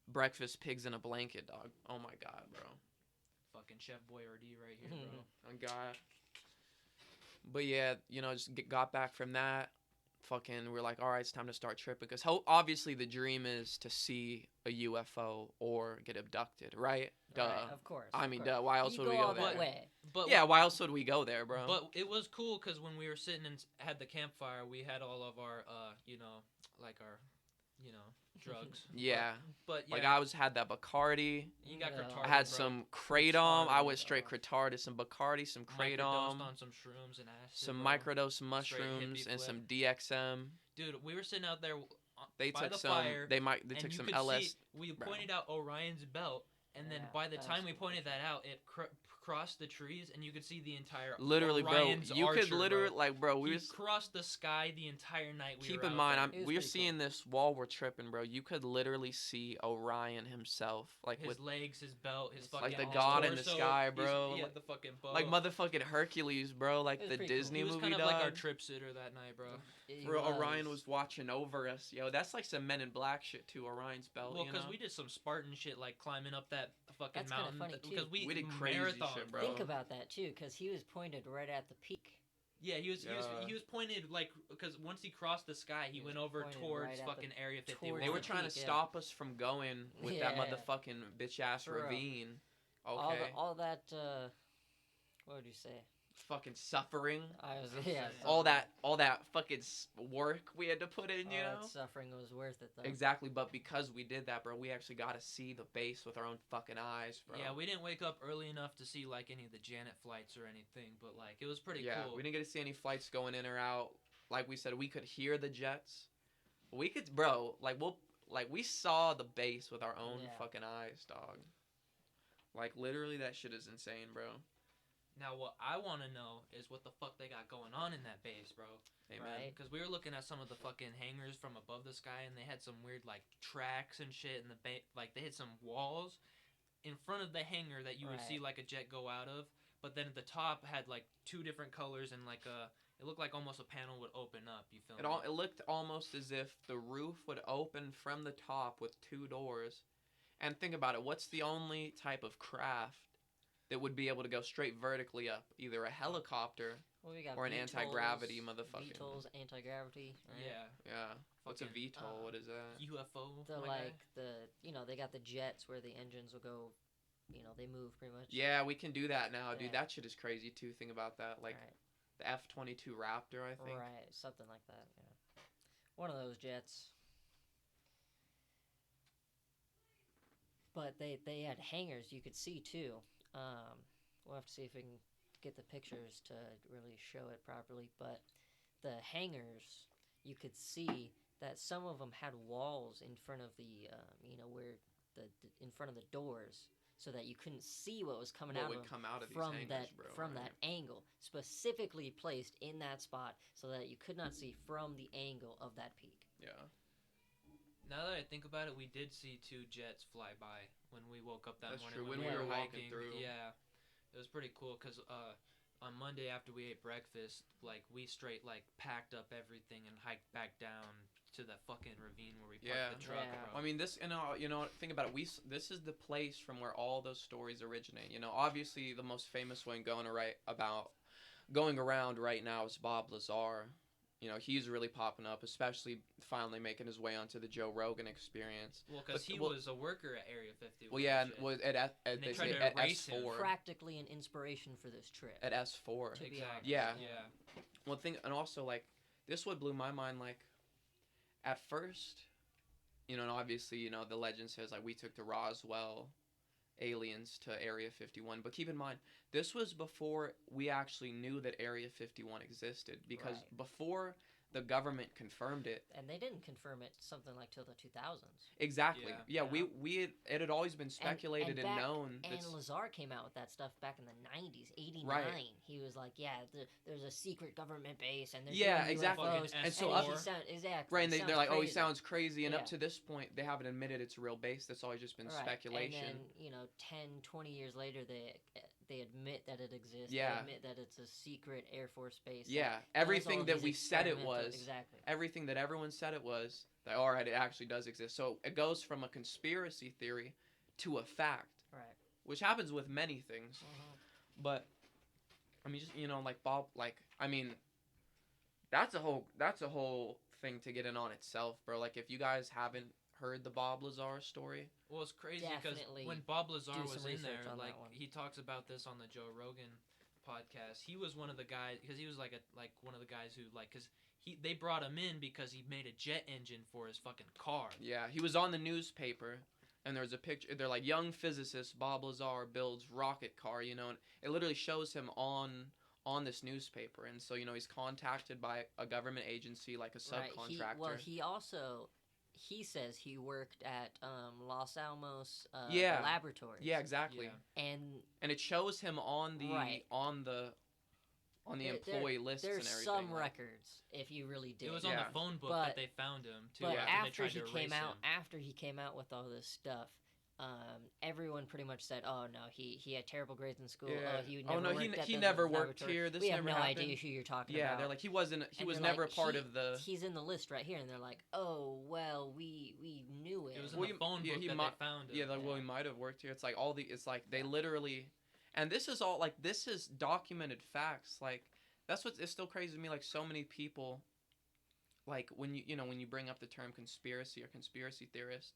breakfast pigs in a blanket, dog. Oh my god, bro. Fucking Chef Boyardee right here, bro. Oh god. But yeah, just got back from that. Fucking, we're like, all right, it's time to start tripping. Because obviously the dream is to see a UFO or get abducted, right? Duh. Right, of course. I mean, duh. Why else would we go go all there? that way. But Yeah, why else would we go there, bro? But it was cool because when we were sitting and had the campfire, we had all of our, like our, drugs. Yeah. But yeah, Like I had that Bacardi. you got Yeah. retarded, I had bro. some kratom. I went Retarded, straight bro. retarded. Some Bacardi, some Microdosed kratom, on some shrooms and acid. some bro. microdose hippie mushrooms, and flip. some DXM. Dude, we were sitting out there They by took the some. fire. They and took you some could LS. see, we bro. pointed out Orion's belt, and then Yeah, by the that time was we cool. pointed that out, it crossed the trees, and you could see the entire Literally, Orion's bro. You archer, could literally, bro. like, bro. We He was crossed the sky the entire night. keep were in out mind, there. It was we're pretty seeing cool. this while we're tripping, bro. You could literally see Orion himself, like his with legs, his belt, his It's fucking like the his god in the torso. sky, bro. He had the fucking bow. like motherfucking Hercules, bro. Like It was the pretty cool. Disney he was movie, kind of dog. like our trip sitter that night, bro. He Bro, Orion was watching over us, yo. That's like some Men in Black shit too. Orion's belt, Well, you because know? we did some Spartan shit, like climbing up that fucking That's kinda mountain. funny, too. Because We did crazy marathon, shit, bro. Think about that too, because he was pointed right at the peak. Yeah, he was Yeah. pointed like because once he crossed the sky, he He went was over pointed towards right at fucking the- Area 51. towards They were the trying to peak, yeah. stop us from going with that Yeah. motherfucking bitch ass For real. ravine. Okay. All that. What would you say? Fucking suffering. I was yeah. All that fucking work we had to put in, you know? That suffering was worth it though. Exactly, but because we did that, bro, we actually got to see the base with our own fucking eyes, bro. Yeah, we didn't wake up early enough to see like any of the Janet flights or anything, but like it was pretty Yeah, cool. we didn't get to see any flights going in or out. Like we said, we could hear the jets. We could, bro. We saw the base with our own Yeah. fucking eyes, dog. Like literally, that shit is insane, bro. Now, what I want to know is what the fuck they got going on in that base, bro. Amen. Right. Because we were looking at some of the fucking hangars from above the sky, and they had some weird like tracks and shit, and like they had some walls in front of the hangar that you would see Right. like a jet go out of. But then at the top had like two different colors and like it looked like almost a panel would open up. You feel me? It looked almost as if the roof would open from the top with two doors. And think about it. What's the only type of craft that would be able to go straight vertically up? Either a helicopter. Well, we got Or an VTOLs, anti-gravity motherfucking- VTOLs, anti-gravity. Right? Yeah. Yeah. What's a Fucking, VTOL? What is that? UFO. The my like guy. they got the jets where the engines will go, they move pretty much. Yeah, we can do that now, dude. Yeah. That shit is crazy too. Think about that. Like right. the F-22 Raptor, I think. Right, something like that. Yeah, one of those jets. But they had hangars you could see too. We'll have to see if we can get the pictures to really show it properly. But the hangars, you could see that some of them had walls in front of the, where in front of the doors. so that you couldn't see what was coming What out would of them come out of these from angles, that bro? from right? that angle, specifically placed in that spot so that you could not see from the angle of that peak. Yeah. Now that I think about it, we did see 2 jets fly by when we woke up that That's morning true. when When we we were were walking hiking. through. Yeah, it was pretty cool because on Monday after we ate breakfast, like we straight like packed up everything and hiked back down to that fucking ravine where we parked Yeah. the truck, Yeah. bro. I mean, this, think about it. This is the place from where all those stories originate. Obviously the most famous one going around right now is Bob Lazar. He's really popping up, especially finally making his way onto the Joe Rogan Experience. Well, because he was a worker at Area 51. Well, yeah, and shit. was And they they tried say to at erase him. S4. Practically an inspiration for this trip. At S4. To be Exactly. honest. Yeah. Yeah. One thing, and also like this would blew my mind. Like at first, and obviously the legend says like we took the Roswell aliens to Area 51, but keep in mind this was before we actually knew that Area 51 existed, because Right. before the government confirmed it. And they didn't confirm it something like till the 2000s. Exactly. Yeah, Yeah. it had always been speculated and known. And Lazar came out with that stuff back in the 90s, 89. Right. He was like, yeah, there's a secret government base and they're Yeah, doing exactly. UFOs. And so he up- exactly. Right, and they're like, oh, he crazy. sounds crazy, and Yeah. up to this point, they haven't admitted it's a real base. That's always just been Right. speculation. And then, 10, 20 years later, they admit that it exists. Yeah. They admit that it's a secret Air Force base. Yeah, does everything all that these we said it experimental- was, Exactly. everything that everyone said it was, that all right, it actually does exist. So it goes from a conspiracy theory to a fact, Right. which happens with many things. But I mean, just like Bob, like I mean, that's a whole thing to get in on itself, bro. Like if you guys haven't heard the Bob Lazar story, Well, it's crazy because Definitely when Bob Lazar do was some in research there, on like that one. he talks about this on the Joe Rogan podcast. He was one of the guys because he was like one of the guys who because they brought him in because he made a jet engine for his fucking car. yeah, he was on the newspaper, and there's a picture. They're like young physicist Bob Lazar builds rocket car, and it literally shows him on this newspaper, and so he's contacted by a government agency like a subcontractor. He says he worked at Los Alamos Yeah. laboratories. Yeah, exactly. Yeah. And And it shows him on the Right. on the employee lists and there's everything. some like- records if you really dig. It was Yeah. on the phone book But- that they found him too. But Yeah. After they after tried he to came erase out, him. after he came out with all this stuff, everyone pretty much said, "Oh no, he had terrible grades in school. Yeah. Oh, he Oh, never no, worked at he the never worked laboratory. here. This we have never no happened." idea who you're talking Yeah, about." they're like he And was you're never like, a part of the. He's in the list right here, and they're like, "Oh well, we knew it." It was in Well, the phone yeah, book he that might- they found him. Yeah, like, well, he might have worked here. It's like it's like they literally, and this is all like this is documented facts. Like that's it's still crazy to me. Like so many people, like when you bring up the term conspiracy or conspiracy theorist,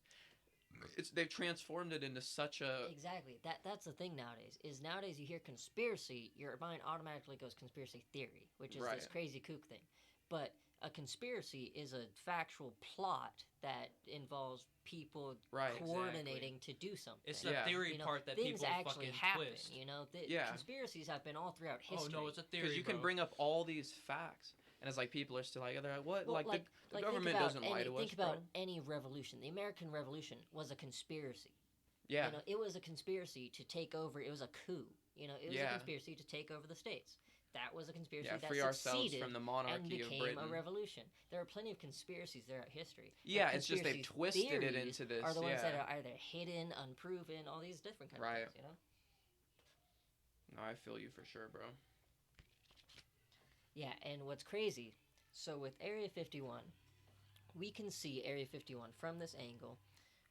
they've transformed it into such a Exactly. That's the thing nowadays. Is nowadays you hear conspiracy, your mind automatically goes conspiracy theory, which is this Right. crazy kook thing. But a conspiracy is a factual plot that involves people Right, coordinating to do something. It's the Yeah. theory part that things people actually fucking happen. twist. Yeah. Conspiracies have been all throughout Oh history. no, it's a theory. because you can bro. bring up all these facts, and it's like people are still like they're like what Well, like, the think government about doesn't lie to us. Think about bro. any revolution. The American Revolution was a conspiracy. Yeah. It was a conspiracy to take over. It was a coup. It was a Yeah. conspiracy to take over the states. That was a conspiracy Yeah, that free ourselves succeeded from the and monarchy of became Britain. a revolution. There are plenty of conspiracies throughout history. But Yeah, it's just they've conspiracy twisted it theories into this. Are the ones that yeah. are either hidden, unproven, all these different kinds Right. of things. No, I feel you for sure, bro. Yeah, and what's crazy, so with Area 51, we can see Area 51 from this angle,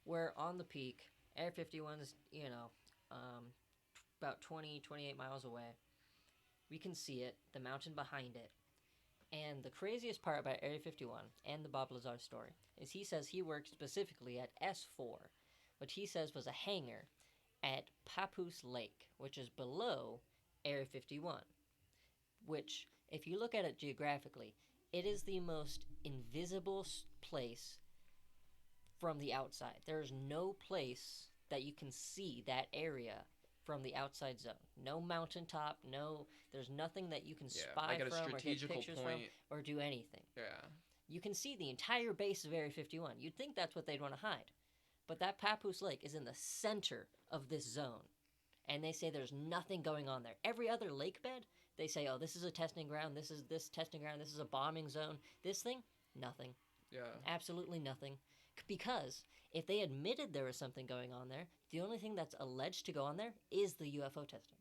where on the peak, Area 51 is, about 20, 28 miles away. We can see it, the mountain behind it. And the craziest part about Area 51 and the Bob Lazar story is he says he worked specifically at S4, which he says was a hangar at Papoose Lake, which is below Area 51. Which, if you look at it geographically, it is the most invisible place from the outside. There is no place that you can see that area from the outside zone. No mountaintop, there's nothing that you can spy like at a from or take strategical pictures point. from or do anything. Yeah. You can see the entire base of Area 51. You'd think that's what they'd want to hide. But that Papoose Lake is in the center of this zone. And they say there's nothing going on there. Every other lake bed, they say, oh, this is a testing ground, this is this testing ground, this is a bombing zone. This thing, nothing. Yeah. Absolutely nothing. Because if they admitted there was something going on there, the only thing that's alleged to go on there is the UFO testing.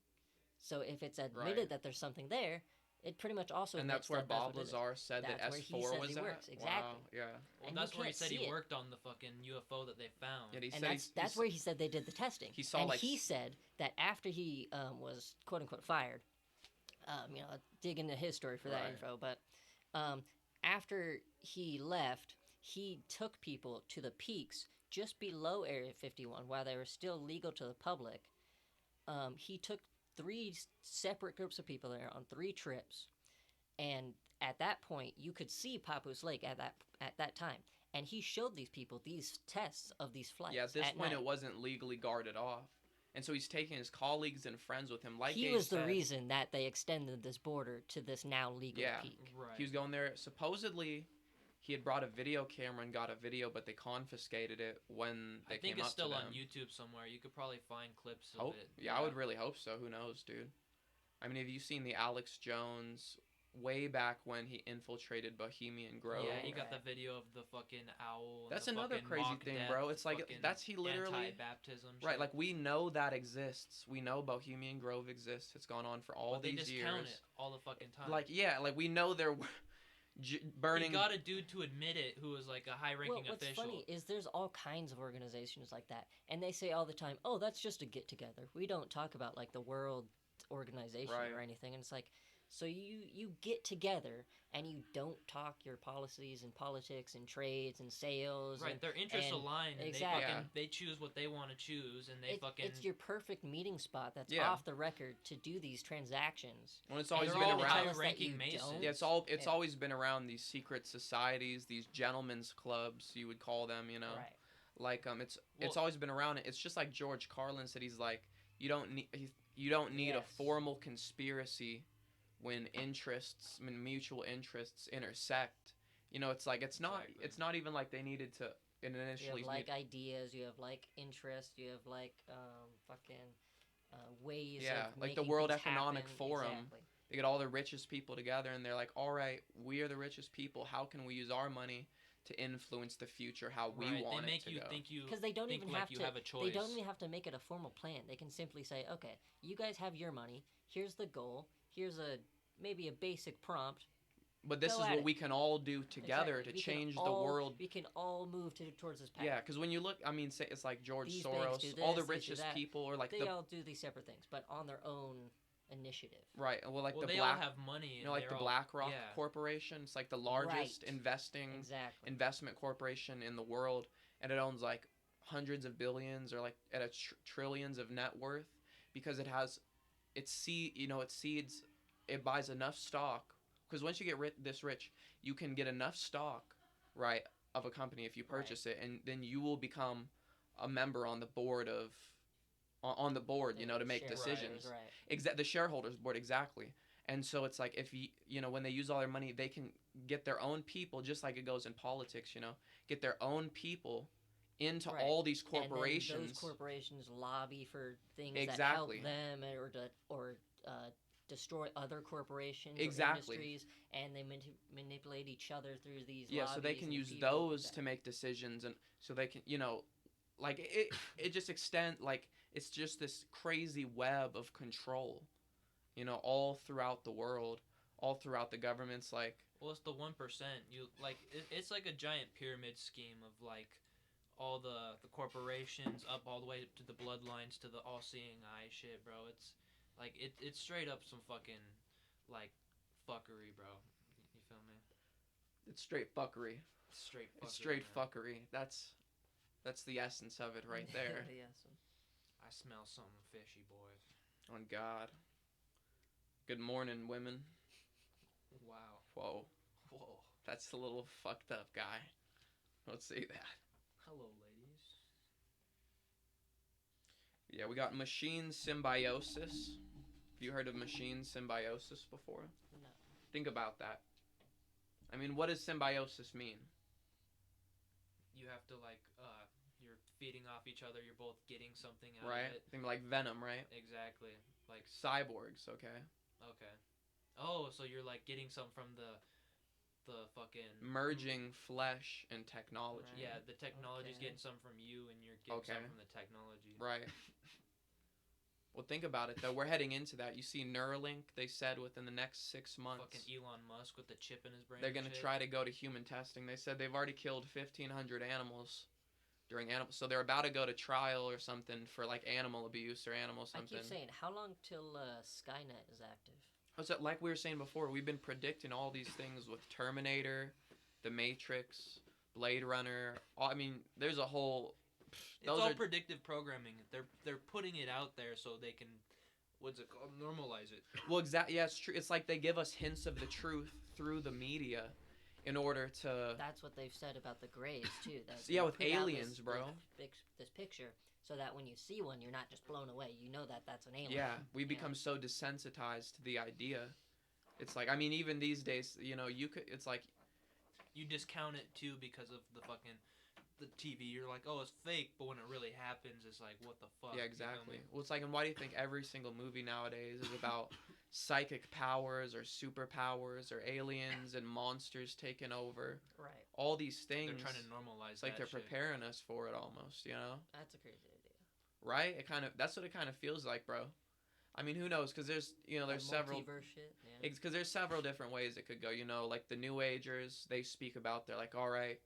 So if it's admitted Right. that there's something there, it pretty much also And admits that's where that that's Bob what it is. Lazar said that That's where he S4 says was he at. works. Wow. Exactly. Yeah. Well, And that's you where he can't said see he it. worked on the fucking UFO that they found. Yeah. He And said that's where he said they did the testing. He saw and like he said that after he was quote unquote fired, dig into his story for that Right. info. But after he left, he took people to the peaks just below Area 51 while they were still legal to the public. He took 3 separate groups of people there on 3 trips, and at that point, you could see Papoose Lake at that time. And he showed these people these tests of these flights. Yeah, at this point night. it wasn't legally guarded off. And so he's taking his colleagues and friends with him. Like he Gage was the said, reason that they extended this border to this now legal Yeah. peak. Right. He was going there. Supposedly, he had brought a video camera and got a video, but they confiscated it when they I think came it's up still to on them. YouTube somewhere. You could probably find clips of Hope. it. Yeah, I would really hope so. Who knows, dude? I mean, have you seen the Alex Jones way back when he infiltrated Bohemian Grove? Yeah, he got the Right. video of the fucking owl. And That's the another fucking crazy mock thing, death, bro. It's like fucking that's he literally anti-baptism. right. Shit. Like we know that exists. We know Bohemian Grove exists. It's gone on for all But they these just years. count it all the fucking time. Like yeah, like we know they're burning. He got a dude to admit it who was like a high-ranking Well, what's official. funny is there's all kinds of organizations like that, and they say all the time, "Oh, that's just a get together. We don't talk about like the World Organization Right. or anything." And it's like, so you get together and you don't talk your policies and politics and trades and sales. Right, and their interests and align, and exactly. they Yeah. fucking they choose what they want to choose, and they fucking it's your perfect meeting spot that's Yeah. off the record to do these transactions. When it's and always they're been all tell around. us that high-ranking you Masons. don't. Yeah, it's Yeah. always been around these secret societies, these gentlemen's clubs, you would call them, you know. Right. Like it's Well- always been around. It's just like George Carlin said. He's like, you don't need a Yes. formal conspiracy when mutual interests intersect. You know, it's like it's Exactly. not even like they needed to You initially. have like ideas, you have like interests, you have like fucking ways. Yeah, of like the making World things Economic happen. Forum. Exactly. They get all the richest people together, and they're like, all right, we are the richest people. How can we use our money to influence the future how we right, want they make it to you go? think you Because they don't think even like have you to. have a choice. They don't even have to make it a formal plan. They can simply say, okay, you guys have your money. Here's the goal. Here's maybe a basic prompt. But this Go is at what it. we can all do together Exactly. to We can change the all- world. We can all move towards this path. Yeah, because when you look, I mean, say it's like George These banks Soros, do all the this, they do richest that. people, or like They the all do these separate things, but on their own initiative. right, well, like well, the they Black, all have money. you know, like the they're all- BlackRock yeah. Corporation. It's like the largest Right. Exactly. investment corporation in the world, and it owns like hundreds of billions or like at a trillions of net worth because it has, it seeds, it buys enough stock because once you get this rich, you can get enough stock, right, of a company if you purchase it, and then you will become a member on the board on the board, you know, to make Shareholders, decisions. Right. The shareholders board, exactly. And so it's like if when they use all their money, they can get their own people, just like it goes in politics, get their own people into Right. all these And then corporations. those corporations lobby for things Exactly. that help them or destroy other corporations Exactly. or industries, and they manipulate each other through these Yeah, so they lobbies can and use people. those to make decisions, and so they can, like it just extend like it's just this crazy web of control, all throughout the world, all throughout the governments, like. Well, it's the 1%. You like it's like a giant pyramid scheme of like all the corporations up all the way to the bloodlines to the all-seeing eye shit, bro. It's like it's straight up some fucking like fuckery, bro. You feel me? It's straight fuckery. Straight fuckery. It's straight man. fuckery. That's the essence of it right there. Yes. I smell something fishy, boys. On God. Good morning, women. Wow. Whoa, Whoa. that's a little fucked up, guy. Don't say that. Hello, ladies. Yeah, we got machine symbiosis. Have you heard of machine symbiosis before? No. Think about that. I mean, what does symbiosis mean? You have to like you're feeding off each other. You're both getting something out right? of it. Think like Venom, right? Exactly. Like Cyborgs, okay. okay. Oh, so you're like getting some from the fucking Merging flesh and technology. yeah, the technology's Okay. getting some from you, and you're getting Okay. some from the technology. Right. Well, think about it though. We're heading into that. You see Neuralink. They said within the next 6 months Fucking Elon Musk with the chip in his brain. they're and gonna shit. try to go to human testing. They said they've already killed 1,500 animals during animal. So they're about to go to trial or something for like animal abuse or animal I something. keep saying, how long till Skynet is active? So, like we were saying before, we've been predicting all these things with Terminator, The Matrix, Blade Runner. I mean, there's a whole. It's Those all are predictive programming. They're putting it out there so they can, what's it called, normalize it. well, exactly. Yeah, it's true. It's like they give us hints of the truth through the media, in order to. That's what they've said about the Greys too. That Yeah, they with put out aliens, bro. This picture, so that when you see one, you're not just blown away. You know that that's an alien. Yeah, we you become know? so desensitized to the idea. It's like, I mean, even these days, you could. It's like, You discount it too because of the fucking the TV. You're like, oh, it's fake, but when it really happens, it's like, what the fuck? yeah, You feel exactly. me? Well, it's like, and why do you think every single movie nowadays is about psychic powers or superpowers or aliens and monsters taking over? Right. All these things. They're trying to normalize It's like that they're shit. preparing us for it almost, That's a crazy idea. right? That's what it kind of feels like, bro. I mean, who knows? Because there's That several. multiverse shit. Yeah. Because there's several different ways it could go. Like the New Agers, they speak about, they're like, all right,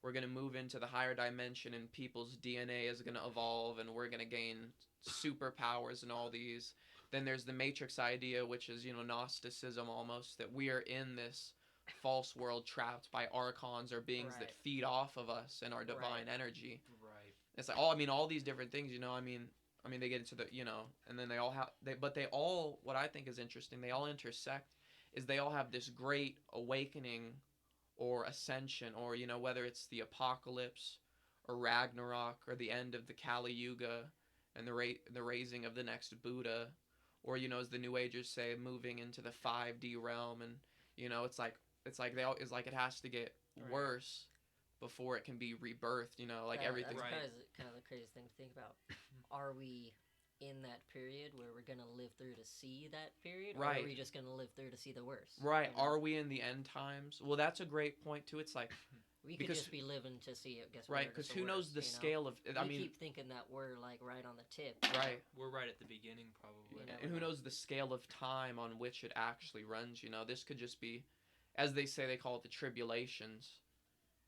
we're going to move into the higher dimension and people's DNA is going to evolve and we're going to gain superpowers and all these. Then there's the Matrix idea, which is, Gnosticism almost, that we are in this false world trapped by archons or beings that Right. feed off of us and our divine Right. energy. Right. It's like all these different things, I mean, they get into the, and then they all have, but they all, what I think is interesting, they all intersect, is they all have this great awakening or ascension, or, whether it's the apocalypse or Ragnarok or the end of the Kali Yuga and the raising of the next Buddha, or, as the New Agers say, moving into the 5D realm, and, it's like it has to get Right. worse before it can be rebirthed, like everything. That's Right. kind of the craziest thing to think about. Are we in that period where we're gonna live through to see that period, or Right. are we just gonna live through to see the worst? Right. You know? Are we in the end times? Well, that's a great point too. It's like, We could because- just be living to see it. Guess right, because because who knows the scale of, I we mean, keep thinking that we're like right on the tip. right. We're right at the beginning, probably. You know. And who knows the scale of time on which it actually runs, This could just be, as they say, they call it the tribulations.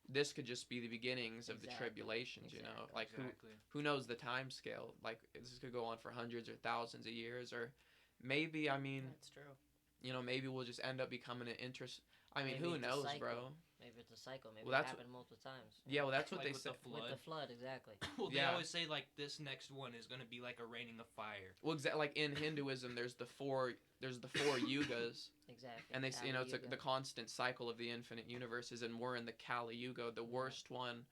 This could just be the beginnings of the Exactly. tribulations, Exactly. Like, Exactly. who knows the time scale? Like, this could go on for hundreds or thousands of years, or maybe, I mean, That's true. maybe we'll just end up becoming an interest. I mean, Maybe who it's a knows, cycle. bro? Maybe it's a cycle. Maybe Well, it that's happened multiple times. Yeah, well, that's what Like they with say. the flood. With the flood, exactly. Well, they Yeah. always say like this next one is gonna be like a raining of fire. Well, like in Hinduism, there's the four yugas, Exactly. and they say, Kali it's Yuga. the constant cycle of the infinite universes, and we're in the Kali Yuga, the worst one,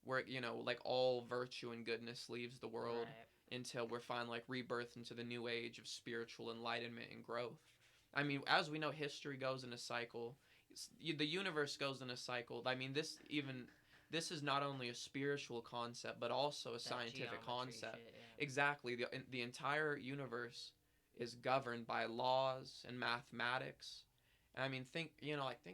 where like all virtue and goodness leaves the world Right. until we're finally like rebirthed into the new age of spiritual enlightenment and growth. I mean, as we know, history goes in a cycle. The universe goes in a cycle. I mean, this is not only a spiritual concept, but also a That geometry concept. shit, yeah. Exactly. The entire universe is governed by laws and mathematics. And I mean, think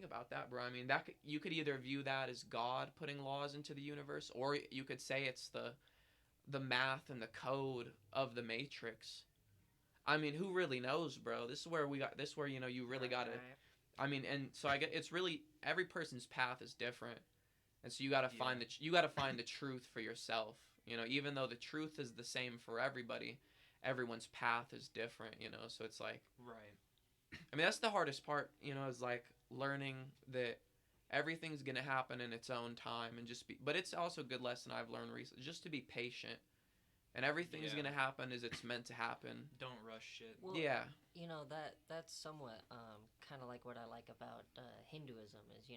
about that, bro. I mean, you could either view that as God putting laws into the universe, or you could say it's the math and the code of the Matrix. I mean, who really knows, bro? This is where you really got to. Right. I mean, and so I get it's really every person's path is different, and so you got to Yeah. find the truth for yourself. Even though the truth is the same for everybody, everyone's path is different. So it's like, Right. I mean, that's the hardest part. Is like learning that everything's gonna happen in its own time, and just be. But it's also a good lesson I've learned recently, just to be patient, and everything's Yeah. gonna happen as it's meant to happen. Don't rush shit. Well, Yeah. That's somewhat kind of like what I like about Hinduism is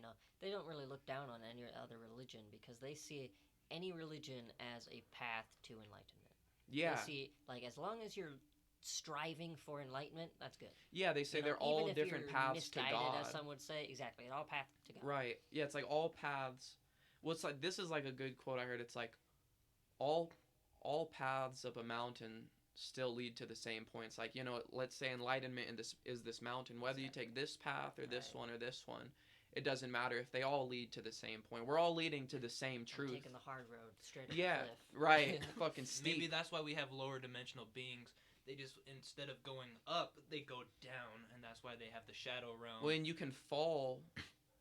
they don't really look down on any other religion because they see any religion as a path to enlightenment. Yeah. They see like as long as you're striving for enlightenment, that's good. Yeah, they say they're Even all if different you're paths to misguided, God. as some would say, exactly, it all path to God. Right. Yeah, it's like all paths. Well, it's like this is like a good quote I heard. It's like all all paths up a mountain still lead to the same points. Like, let's say enlightenment in this is this mountain. Whether you Exactly. take this path or this Right. one or this one, it doesn't matter if they all lead to the same point. We're all leading to the same I'm truth. taking the hard road straight up Yeah, the right. cliff. Fucking Maybe steep. that's why we have lower dimensional beings. They just, instead of going up, they go down, and that's why they have the shadow realm. When you can fall,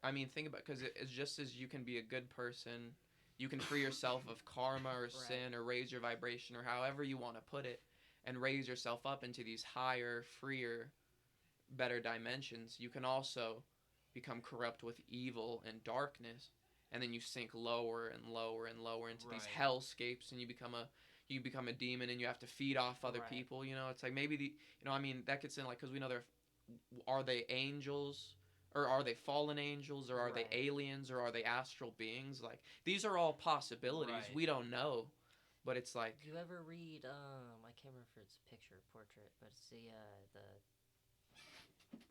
I mean, think about, because it's just as you can be a good person, you can free yourself of karma or Right. sin or raise your vibration or however you want to put it, and raise yourself up into these higher, freer, better dimensions. You can also become corrupt with evil and darkness, and then you sink lower and lower and lower into these Right. hellscapes, and you become a demon, and you have to feed off other Right. people. It's like maybe I mean, that gets in, like, because we know are they angels, or are they fallen angels, or are they Right. aliens, or are they astral beings? Like, these are all possibilities. Right. We don't know, but it's like, Do you ever read I can't remember if it's a picture or portrait, but it's the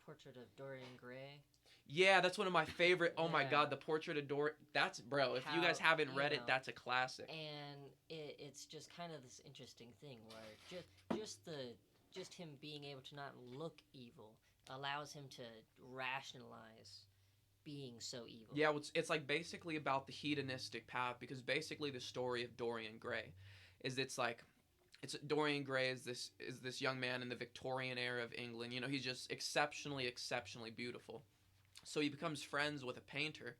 portrait of Dorian Gray. yeah, that's one of my favorite. Oh my Yeah. god, the Portrait of Dor. That's, bro. If you How guys haven't you read it, know, that's a classic. and it's just kind of this interesting thing where just him being able to not look evil allows him to rationalize being so evil. Yeah, it's like basically about the hedonistic path, because basically the story of Dorian Gray is, it's Dorian Gray is this young man in the Victorian era of England. He's just exceptionally beautiful. So he becomes friends with a painter,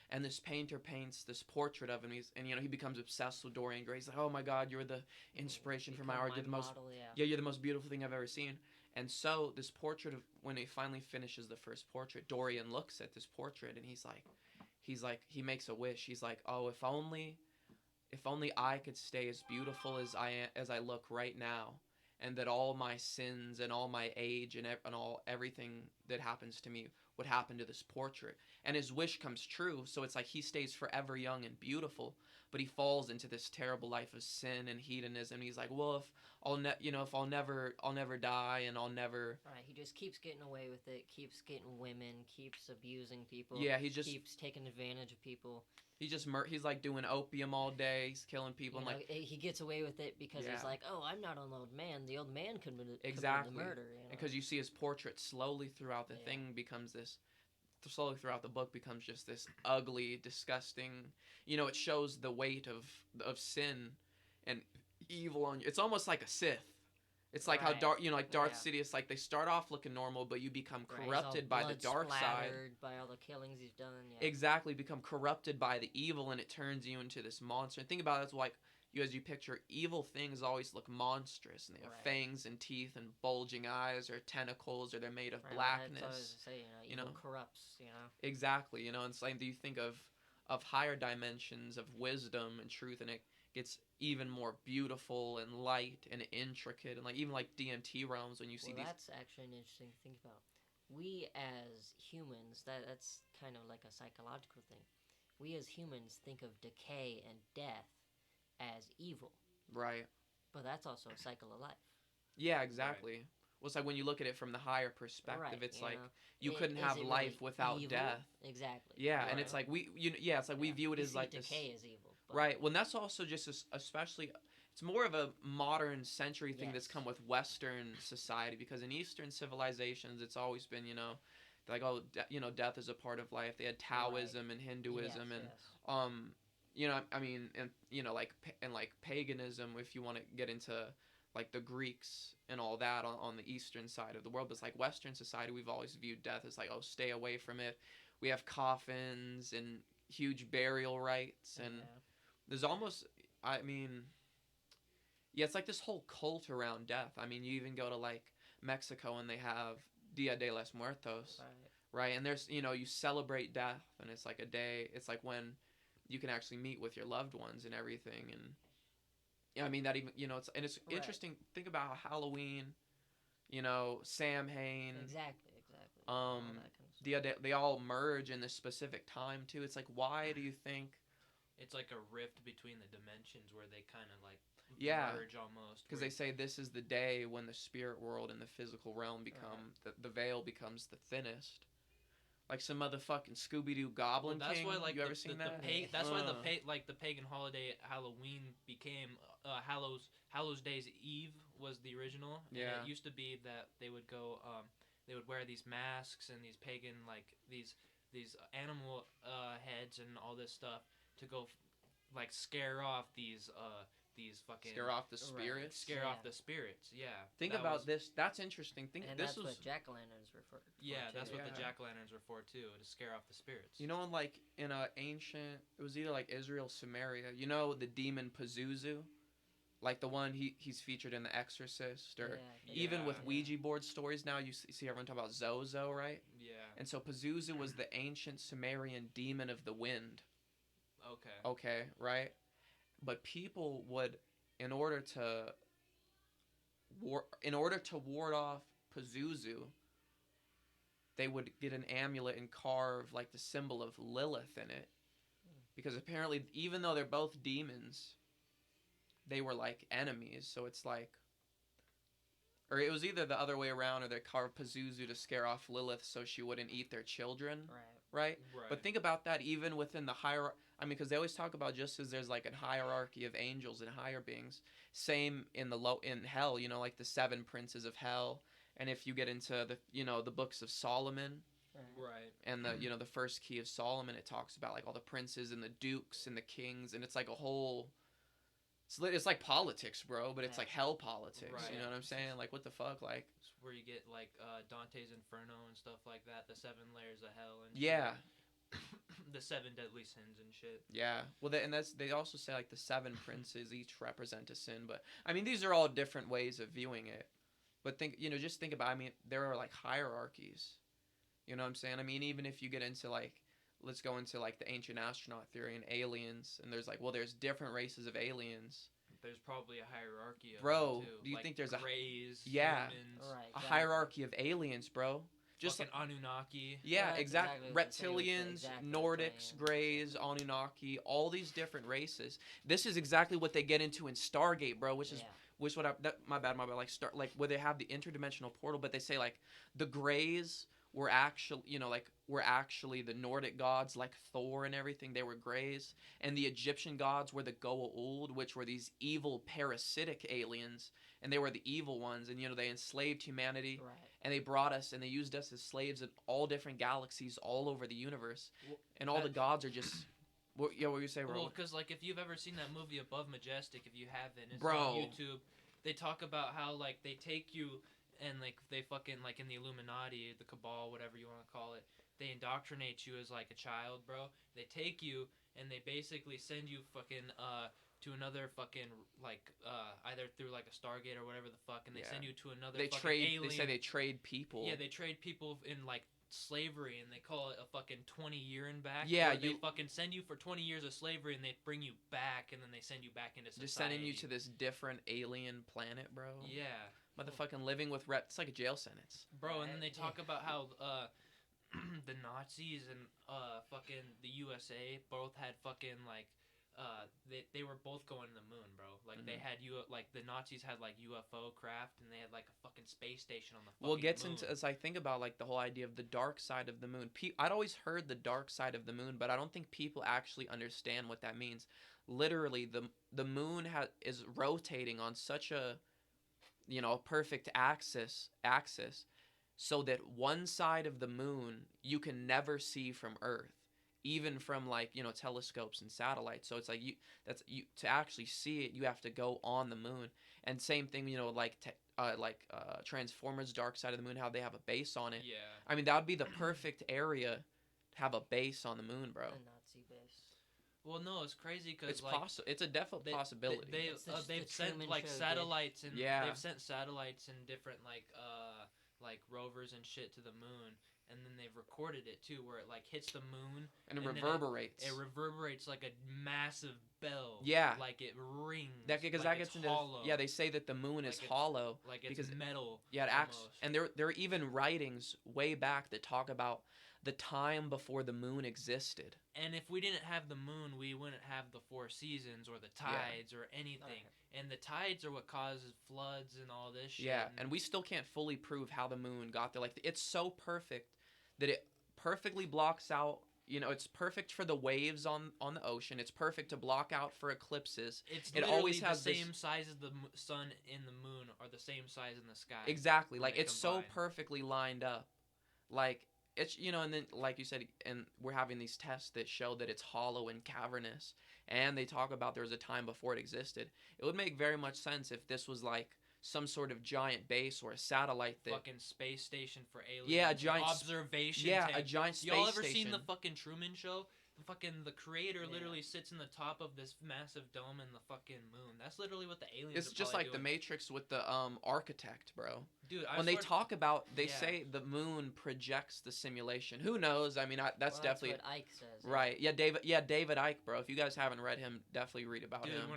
and this painter paints this portrait of him. He becomes obsessed with Dorian Gray. He's like, "Oh my God, you're the inspiration for my Become art. my You're the most, model, yeah. yeah, you're the most beautiful thing I've ever seen." And so this portrait of when he finally finishes the first portrait, Dorian looks at this portrait, and he makes a wish. He's like, "Oh, if only I could stay as beautiful as I look right now, and that all my sins and all my age and all everything that happens to me would happen to this portrait." And his wish comes true. So it's like he stays forever young and beautiful, but he falls into this terrible life of sin and hedonism. He's like, "Well, if I'll never die, and I'll never." Right, he just keeps getting away with it, keeps getting women, keeps abusing people, Yeah, keeps taking advantage of people. he's like doing opium all day. He's killing people, You and know, like, he gets away with it because yeah, he's like, oh, I'm not an old man. The old man committed the exactly. murder. Because you see his portrait slowly throughout the Yeah. thing becomes this slowly throughout the book becomes just this ugly, disgusting. It shows the weight of sin and evil on you. It's almost like a Sith. It's like how Right. dark, like Darth Yeah. Sidious. Like, they start off looking normal, but you become Right, he's all corrupted by the blood dark side. splattered by all the killings he's done. Yeah. Exactly, become corrupted by the evil, and it turns you into this monster. And think about it, it's like as you picture, evil things always look monstrous, and they have Right. fangs and teeth and bulging eyes or tentacles, or they're made of Right, blackness. that's what I was to say. Evil corrupts. Exactly, and it's like, do you think of higher dimensions of wisdom and truth, and it gets even more beautiful and light and intricate, and like even like DMT realms when you see Well, these. that's actually an interesting thing about. We as humans, that's kind of like a psychological thing. We as humans think of decay and death as evil, Right. but that's also a cycle of life. Yeah, exactly. Well, it's like when you look at it from the higher perspective, Right, it's you like know? you couldn't Is have it life really without evil? death. Exactly. Yeah, and Right. it's like yeah, it's like we view it we as see like this. decay as evil. But Right. Well, and that's also just especially, it's more of a modern century thing that's Yes. come with Western society, because in Eastern civilizations, it's always been, like, oh, death is a part of life. They had Taoism and Hinduism, Yes, and yes. I mean, and like paganism, if you want to get into like the Greeks and all that on the Eastern side of the world. But it's like Western society, we've always viewed death as like, oh, stay away from it. We have coffins and huge burial rites, and Yeah. there's almost, I mean, yeah, it's like this whole cult around death. I mean, you even go to like Mexico, and they have Dia de los Muertos, Right. right? And there's, you celebrate death, and it's like a day. It's like when you can actually meet with your loved ones and everything. And yeah, I mean that even, it's Right. interesting. Think about how Halloween, Samhain, Exactly. All um, that kind of stuff. they all merge in this specific time too. It's like, why do you think? It's like a rift between the dimensions where they kind of like Yeah, merge almost. because where- they say this is the day when the spirit world and the physical realm become, the veil becomes the thinnest. like some motherfucking Scooby Doo Goblin Well, that's King. why like You ever seen that? that's why Uh, like the pagan holiday Halloween became Hallows Days Eve was the original, and yeah. it used to be that they would go they would wear these masks and these pagan like these animal heads and all this stuff to go like scare off these fucking Scare off the Right. spirits. scare Yeah. off the spirits. Yeah. Think that about was, this. That's interesting. Think And this that's was. what jack o' lanterns refer. Yeah, that's what the Yeah. jack o' lanterns were for too, to scare off the spirits. You know, like in a ancient, it was either like Israel, Samaria. You know the demon Pazuzu, like the one he's featured in The Exorcist, or even with Yeah. Ouija board stories. Now you see everyone talk about Zozo, right? Yeah. And so Pazuzu was the ancient Sumerian demon of the wind. Okay. Okay, right? But people would, in order to ward off Pazuzu, they would get an amulet and carve like the symbol of Lilith in it, because apparently, even though they're both demons, they were like enemies. So it's like, or it was either the other way around, or they carved Pazuzu to scare off Lilith so she wouldn't eat their children, Right. right? Right. But think about that even within the hierarchy. I mean, because they always talk about just as there's like a hierarchy of angels and higher beings, same in in hell. You know, like the seven princes of hell. And if you get into the books of Solomon Right. and the first key of Solomon, it talks about like all the princes and the dukes and the kings, and it's like a whole. It's like politics, bro, but it's like hell politics. Right. You know what I'm saying? Like, what the fuck, like. It's where you get like Dante's Inferno and stuff like that, the seven layers of hell and Yeah. shit. The seven deadly sins and shit. Yeah, well, they also say like the seven princes each represent a sin, but I mean these are all different ways of viewing it. But just think about. I mean, there are like hierarchies. You know what I'm saying? I mean, even if you get into like, let's go into like the ancient astronaut theory and aliens, and there's like, well, there's different races of aliens. There's probably a hierarchy of Bro, them too. do you like think there's a Greys, Yeah. humans, Right. A exactly. hierarchy of aliens, bro. Just fucking Anunnaki. yeah, That's exactly. exactly what I'm saying with the Reptilians, exact Nordics, reptilians. Greys, Anunnaki, all these different races. This is exactly what they get into in Stargate, bro. Which is what my bad. Like where they have the interdimensional portal, but they say like the Greys were actually were actually the Nordic gods like Thor and everything. They were Greys, and the Egyptian gods were the Goa'uld, which were these evil parasitic aliens, and they were the evil ones, and they enslaved humanity. Right. And they brought us and they used us as slaves in all different galaxies all over the universe. Well, And all the gods are just. What you say, bro? Well, because like if you've ever seen that movie Above Majestic, if you haven't, it's Bro. on YouTube. They talk about how like they take you and like they fucking like in the Illuminati, the Cabal, whatever you want to call it. They indoctrinate you as like a child, bro. They take you and they basically send you fucking to another fucking like either through like a Stargate or whatever the fuck, and they send you to another They fucking trade. alien. They say they trade people. Yeah, they trade people in like slavery, and they call it a fucking 20 year in back. Yeah, they fucking send you for 20 years of slavery, and they bring you back, and then they send you back into society. Just sending you to this different alien planet, bro. Yeah, Motherfucking living with It's like a jail sentence. bro. And then they talk about how the Nazis and fucking the USA both had fucking like they were both going to the moon, bro. Like they had like the Nazis had like UFO craft, and they had like a fucking space station on the fucking Well, it gets moon. into as I think about like the whole idea of the dark side of the moon. I'd always heard the dark side of the moon, but I don't think people actually understand what that means. Literally, the moon is rotating on such a perfect axis, so that one side of the moon you can never see from Earth, even from like telescopes and satellites. So it's like to actually see it, you have to go on the moon. And same thing, like Transformers Dark Side of the Moon, how they have a base on it. Yeah. I mean, that would be the perfect area to have a base on the moon, bro. A Nazi base. Well, no, it's crazy because It's like possible. It's a definite possibility. They've the sent Truman like Show satellites and Yeah. they've sent satellites and different like rovers and shit to the moon, and then they've recorded it too, where it like hits the moon and it and then reverberates. It reverberates like a massive bell. Yeah. Like it rings. Because like that gets it's into hollow. yeah. They say that the moon is Like it's- hollow. like it's because metal. Yeah, it acts. almost. And there are even writings way back that talk about the time before the moon existed. And if we didn't have the moon, we wouldn't have the four seasons or the tides or anything. Okay. And the tides are what causes floods and all this shit. Yeah, and we still can't fully prove how the moon got there. Like, it's so perfect that perfectly blocks out. It's perfect for the waves on the ocean. It's perfect to block out for eclipses. It's It literally always has the this same size as the sun and the moon are the same size in the sky. exactly when like they it's so combine. perfectly lined up. Like it's and then like you said, and we're having these tests that show that it's hollow and cavernous, and they talk about there was a time before it existed. It would make very much sense if this was like some sort of giant base or a satellite that Fucking space station for aliens. Yeah, a giant observation yeah, tank. a giant space Y'all ever station. seen the fucking Truman Show? The creator Yeah. literally sits in the top of this massive dome in the fucking moon. That's literally what the aliens. It's are just probably like the doing. Matrix with the architect, bro. Dude. When they swear- talk about, they Yeah. say the moon projects the simulation. Who knows? I mean, that's Well, definitely what Ike says. right. Yeah, David Ike, bro. If you guys haven't read him, definitely read about Dude, him.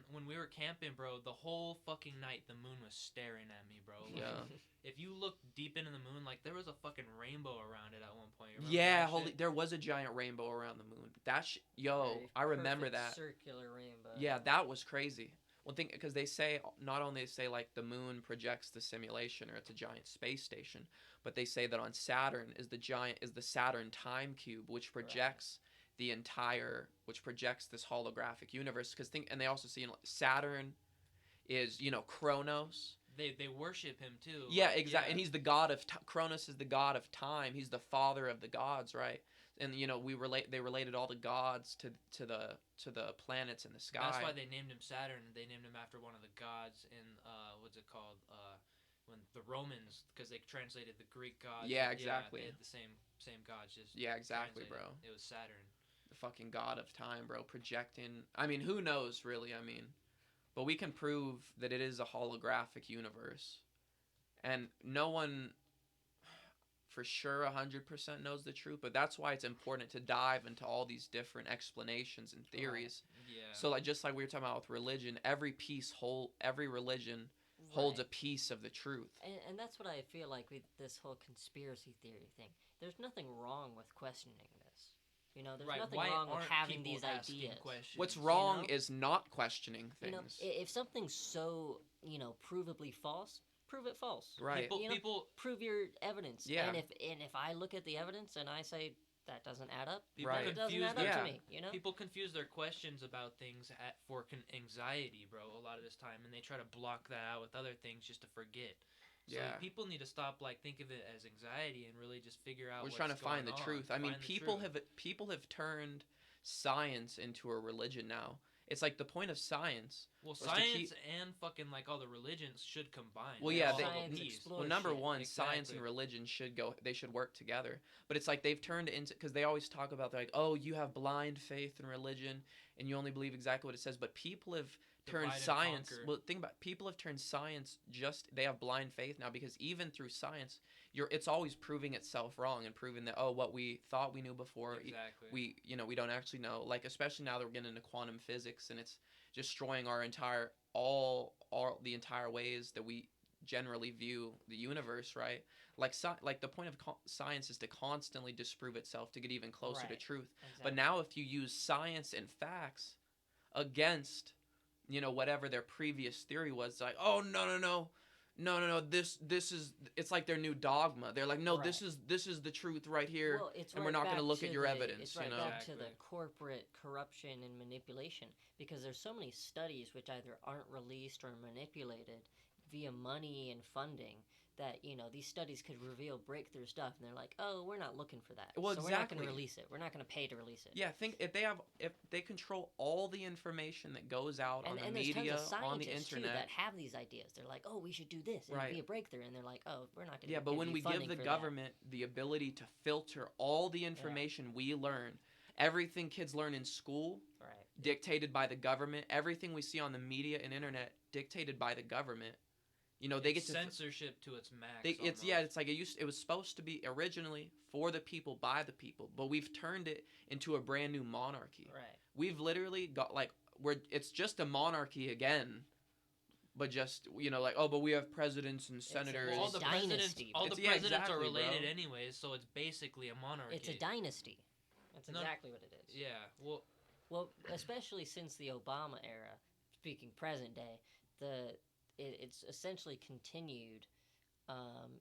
when we were camping, bro, the whole fucking night the moon was staring at me, bro. Like, Yeah. if you look deep into the moon, like there was a fucking rainbow around it at one point. You remember Yeah, that holy, shit? there was a giant rainbow around the moon. Yo, Very I remember perfect that. circular rainbow. Yeah, that was crazy. One thing, because they say not only they say like the moon projects the simulation or it's a giant space station, but they say that on Saturn is the Saturn time cube, which projects which projects this holographic universe. And they also see Saturn is Kronos. They worship him too. Yeah, like, exactly. And he's the god of Kronos is the god of time. He's the father of the gods, right? And they related all the gods to the planets in the sky. That's why they named him Saturn. They named him after one of the gods in what's it called? When the Romans, because they translated the Greek gods. Yeah, exactly. They had the same gods. Just Yeah, exactly, translated. bro. It was Saturn. The fucking god of time, bro, projecting. I mean, who knows, really? I mean, but we can prove that it is a holographic universe, and no one for sure 100% knows the truth. But that's why it's important to dive into all these different explanations and theories. Yeah. So, like, just like we were talking about with religion, every religion holds a Right. piece of the truth. And that's what I feel like with this whole conspiracy theory thing. There's nothing wrong with questioning this. There's right. nothing Why wrong with aren't having people these asking ideas. questions? What's wrong know? is not questioning You know, things. if something's so, provably false, prove it false. Right. People Prove your evidence. Yeah. And if I look at the evidence and I say that doesn't add up, People Right. then it doesn't confuse add their up Yeah. to me. People confuse their questions about things for anxiety, bro. A lot of this time, and they try to block that out with other things just to forget. So Yeah. people need to stop think of it as anxiety and really just figure out. We're what's trying to find the going on. truth. I mean, Find the people truth. have turned science into a religion now. It's like the point of science. Well, to science and fucking all the religions should combine. Well, They're yeah, all they- of a Science piece. explores Well, number shit. one, science Exactly. and religion should work together. But it's like they've turned it into, because they always talk about, they're like, oh, you have blind faith in religion and you only believe exactly what it says. But people have turned Divide and science. conquer. Well, think about it, people have turned science they have blind faith now, because even through science, it's always proving itself wrong and proving that what we thought we knew before, Exactly. we don't actually know. Like, especially now that we're getting into quantum physics, and it's destroying our entire all the entire ways that we generally view the universe, right? Like the point of science is to constantly disprove itself to get even closer to Right. truth. Exactly. But now if you use science and facts against whatever their previous theory was, like, oh, no, this is, it's like their new dogma. They're like, no, Right. this is the truth right here. Well, it's and right we're not back gonna look to at your the- evidence, It's right you know? back to the Exactly. corporate corruption and manipulation, because there's so many studies which either aren't released or manipulated via money and funding that these studies could reveal breakthrough stuff, and they're like, oh, we're not looking for that, Well, so we're not going exactly. to release it. We're not going to pay to release it. Yeah, think if they control all the information that goes out on the And there's tons media, of on the scientists too internet. that have these ideas. They're like, oh, we should do this. It'll Right. be a breakthrough, and they're like, oh, we're not going to. Yeah, but when we give the government the ability to filter all the information we learn, everything kids learn in school, right, dictated by the government, everything we see on the media and internet, dictated by the government. They get It's to censorship to its max. it's like it was supposed to be originally for the people by the people, but we've turned it into a brand new monarchy. right. We've literally got it's just a monarchy again, but just but we have presidents and senators. Well, all the dynasty, presidents, bro. all the Yeah, presidents exactly, are related bro. anyways, so it's basically a monarchy. It's a dynasty. That's No- exactly what it is. Yeah. Well, especially since the Obama era, speaking present day, it's essentially continued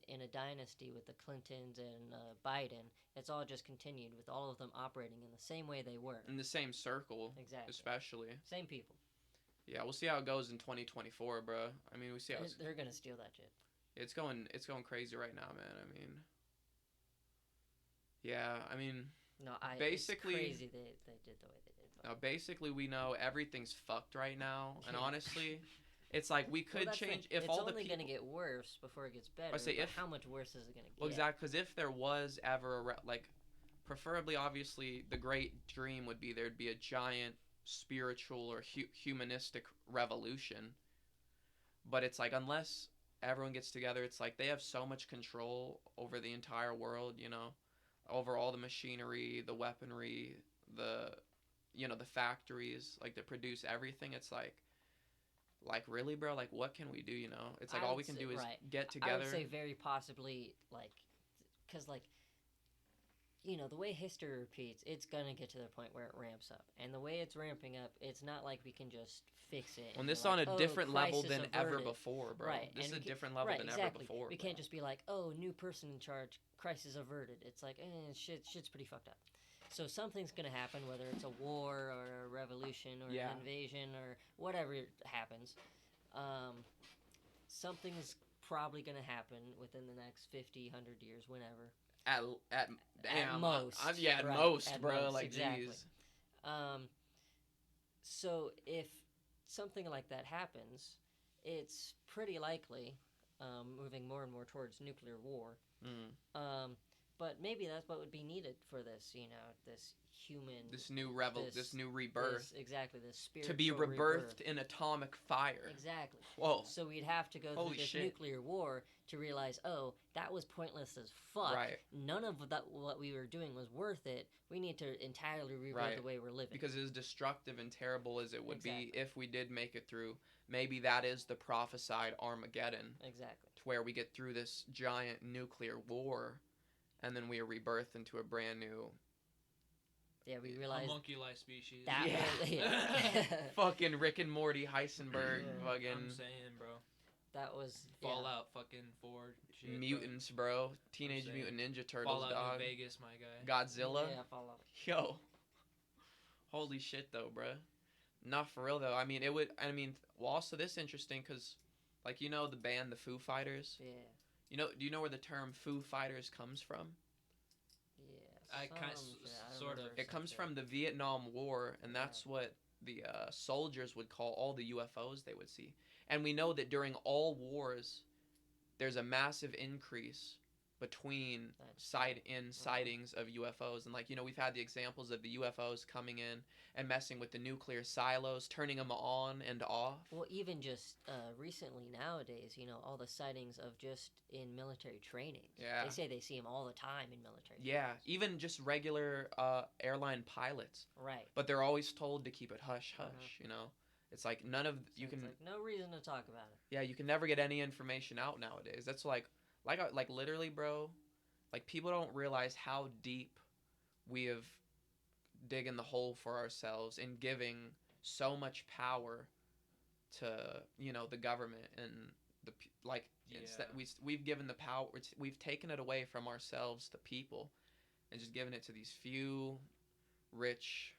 in a dynasty with the Clintons and Biden, it's all just continued with all of them operating in the same way they were. In the same circle, Exactly. especially. Same people. Yeah, we'll see how it goes in 2024, bro. I mean, we see how They're gonna steal that shit. it's going crazy right now, man. I mean, yeah, I mean, No, basically, it's crazy they did the way they did. now basically we know everything's fucked right now, and honestly, it's like we could change if it's all the only people. gonna get worse before it gets better. I say but if how much worse is it gonna get? Well, exactly, because if there was ever like, preferably, obviously, the great dream would be there'd be a giant spiritual or humanistic revolution. But it's like unless everyone gets together, it's like they have so much control over the entire world, over all the machinery, the weaponry, the the factories like that produce everything. It's like really, bro, like what can we do, It's like all we can do is get together. I would say very possibly, like, because like, the way history repeats, it's gonna get to the point where it ramps up, and the way it's ramping up, it's not like we can just fix it. And this is on a different level than ever before, bro. Right. This is a different level than ever before. We can't just be like, oh, new person in charge, crisis averted. It's like, shit's pretty fucked up. So something's gonna happen, whether it's a war or a revolution or an invasion or whatever happens. Something's probably gonna happen within the next 50, 100 years, whenever. At most. At most, bro. Most, like, exactly. Geez. So if something like that happens, it's pretty likely moving more and more towards nuclear war. But maybe that's what would be needed for this, this human... This new rebirth. This spiritual to be rebirthed in atomic fire. Exactly. Whoa. So we'd have to go through this nuclear war to realize, oh, that was pointless as fuck. Right. None of that what we were doing was worth it. We need to entirely rewrite the way we're living. Because as destructive and terrible as it would be if we did make it through, maybe that is the prophesied Armageddon. Exactly. To where we get through this giant nuclear war, and then we are rebirthed into a brand new... Yeah, we realize... homunculus species. Fucking Rick and Morty, Heisenberg, fucking... I'm saying, bro. That was... Fallout fucking 4 shit. Mutants, bro. Teenage Mutant Ninja Turtles, Fallout dog. New Vegas, my guy. Godzilla. Yeah, Fallout. Yo. Holy shit, though, bro. Not for real, though. I mean, it would... well, also this interesting, because, like, the band, the Foo Fighters? Yeah. Do you know where the term Foo Fighters comes from? Sort of. It comes from the Vietnam War, and that's what the soldiers would call all the UFOs they would see. And we know that during all wars, there's a massive increase between sightings of UFOs. And, like, we've had the examples of the UFOs coming in and messing with the nuclear silos, turning them on and off. Well, even just recently nowadays, all the sightings of just in military training. Yeah. They say they see them all the time in military trainings. Yeah, even just regular airline pilots. Right. But they're always told to keep it hush-hush, It's like none of... It's like no reason to talk about it. Yeah, you can never get any information out nowadays. That's like literally, bro, like people don't realize how deep we have digging the hole for ourselves and giving so much power to the government and instead we've given the power, we've taken it away from ourselves, the people, and just given it to these few rich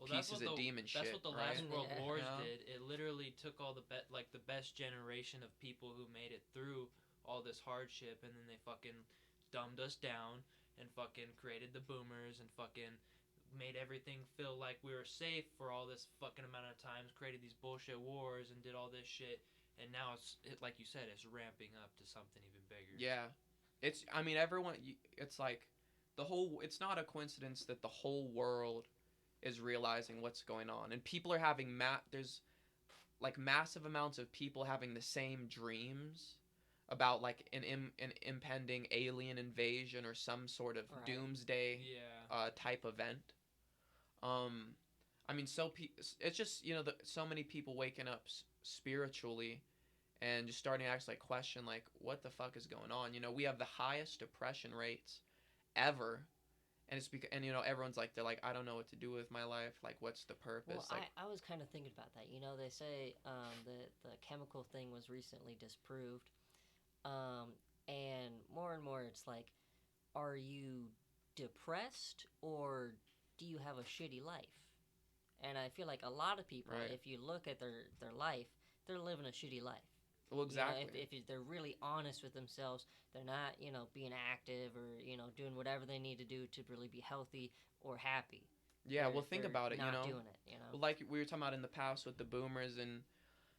pieces of demon shit. That's what the last World Wars did. It literally took all the best generation of people who made it through all this hardship, and then they fucking dumbed us down and fucking created the boomers and fucking made everything feel like we were safe for all this fucking amount of times, created these bullshit wars and did all this shit, and now like you said, it's ramping up to something even bigger. Yeah. Everyone, it's like it's not a coincidence that the whole world is realizing what's going on, and people are having there's like massive amounts of people having the same dreams about like an impending alien invasion or some sort of doomsday type event. It's just so many people waking up spiritually and just starting to actually question like what the fuck is going on. We have the highest depression rates ever. And it's because, everyone's like, they're like, I don't know what to do with my life. Like, what's the purpose? Well, I was kind of thinking about that. They say the chemical thing was recently disproved. Um, and more, it's like, are you depressed or do you have a shitty life? And I feel like a lot of people, Right. if you look at their life, they're living a shitty life. Well, You know, exactly. if they're really honest with themselves, they're not, being active or, doing whatever they need to do to really be healthy or happy. Yeah. They're, Well, think they're about it. not doing it, Well, like we were talking about in the past with the boomers, and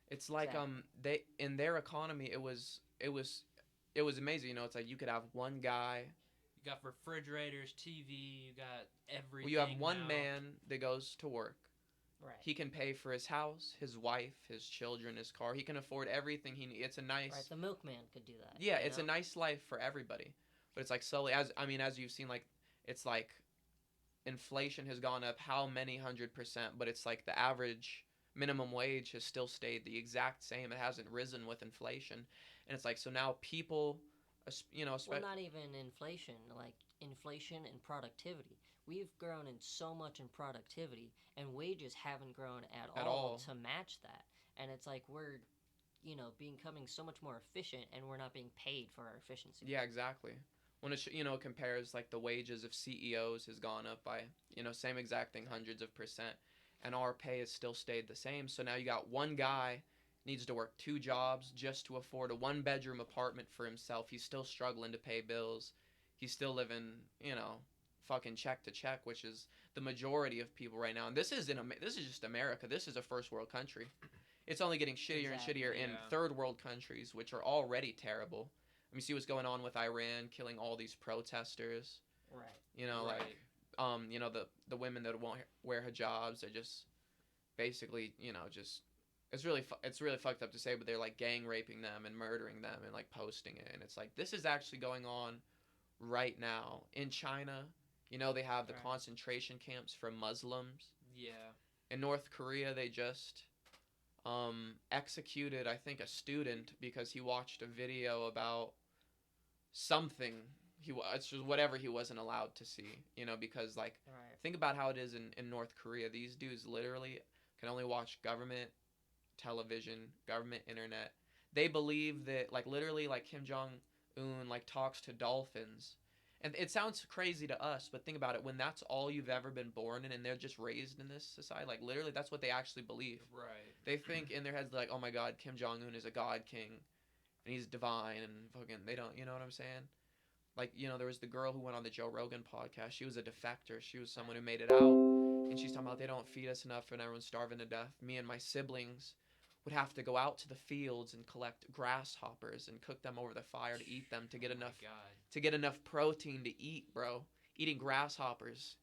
it's like Exactly. they in their economy it was amazing. It's like you could have one guy. You got refrigerators, TV, you got Well, you have everything one now. man that goes to work. Right. He can pay for his house, his wife, his children, his car. He can afford everything he needs. It's a Right. nice, The milkman could do that, yeah, it's a nice life for everybody. But it's like slowly, as you've seen, like it's like inflation has gone up how many 100%, but it's like the average minimum wage has still stayed the exact same. It hasn't risen with inflation, and it's like so now people, Well, not even inflation, like inflation and productivity. We've grown in so much in productivity, and wages haven't grown at at all all. to match that. And it's like we're, becoming so much more efficient, and we're not being paid for our efficiency. Yeah, exactly. When it compares like the wages of CEOs has gone up by same exact thing, Right. hundreds of percent, and our pay has still stayed the same. So now you got one guy needs to work two jobs just to afford a one bedroom apartment for himself. He's still struggling to pay bills. He's still living fucking check to check, which is the majority of people right now. And this is just America. This is a first world country. It's only getting shittier and Exactly. shittier in Yeah. third world countries, which are already terrible. I mean, see what's going on with Iran, killing all these protesters. Right. Like, Right. the women that won't wear hijabs are just basically, just it's really fucked up to say, but they're like gang raping them and murdering them and like posting it, and it's like this is actually going on right now in China. They have the Right. concentration camps for Muslims. Yeah. In North Korea, they just executed, I think, a student because he watched a video about something. It's just whatever he wasn't allowed to see. Because like Right. think about how it is in North Korea. These dudes literally can only watch government television, government internet. They believe that like literally like Kim Jong Un like talks to dolphins. And it sounds crazy to us, but think about it. When that's all you've ever been born in, and they're just raised in this society, like literally, that's what they actually believe. Right. They think in their heads like, oh my god, Kim Jong Un is a god king, and he's divine, and fucking they don't, you know what I'm saying? Like there was the girl who went on the Joe Rogan podcast. She was a defector. She was someone who made it out, and she's talking about they don't feed us enough, and everyone's starving to death. Me and my siblings would have to go out to the fields and collect grasshoppers and cook them over the fire to eat them to get Oh my enough god. protein to eat, bro. Eating grasshoppers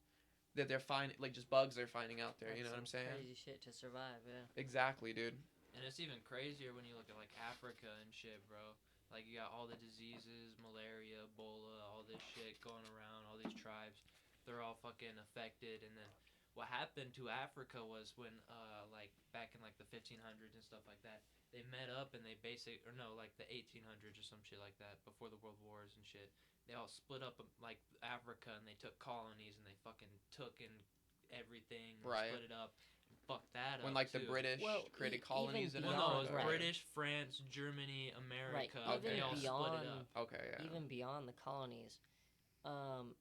that they're finding, like just bugs they're finding out there. You That's know what some I'm saying? crazy shit to survive. Yeah. Exactly, dude. And it's even crazier when you look at like Africa and shit, bro. Like you got all the diseases, malaria, Ebola, all this shit going around, all these tribes. They're all fucking affected. And then what happened to Africa was when like back in like the 1500s and stuff like that, they met up and they or no, like the 1800s or some shit like that, before the world wars and shit. They all split up like Africa and they took colonies and they fucking took in everything and Right. split it up and fucked that When up like the too. British Well, created even colonies in Well, beyond, no, it was Africa. right. British, France, Germany, Right. America. Even They Okay. all split it beyond, up. Okay, yeah. even beyond the colonies, um,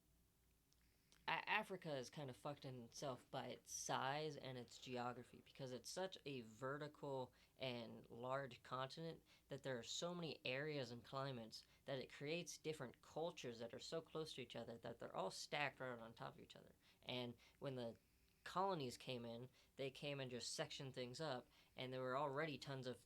Africa is kind of fucked in itself by its size and its geography because it's such a vertical and large continent that there are so many areas and climates that it creates different cultures that are so close to each other that they're all stacked right on top of each other. And when the colonies came in, they came and just sectioned things up, and there were already tons of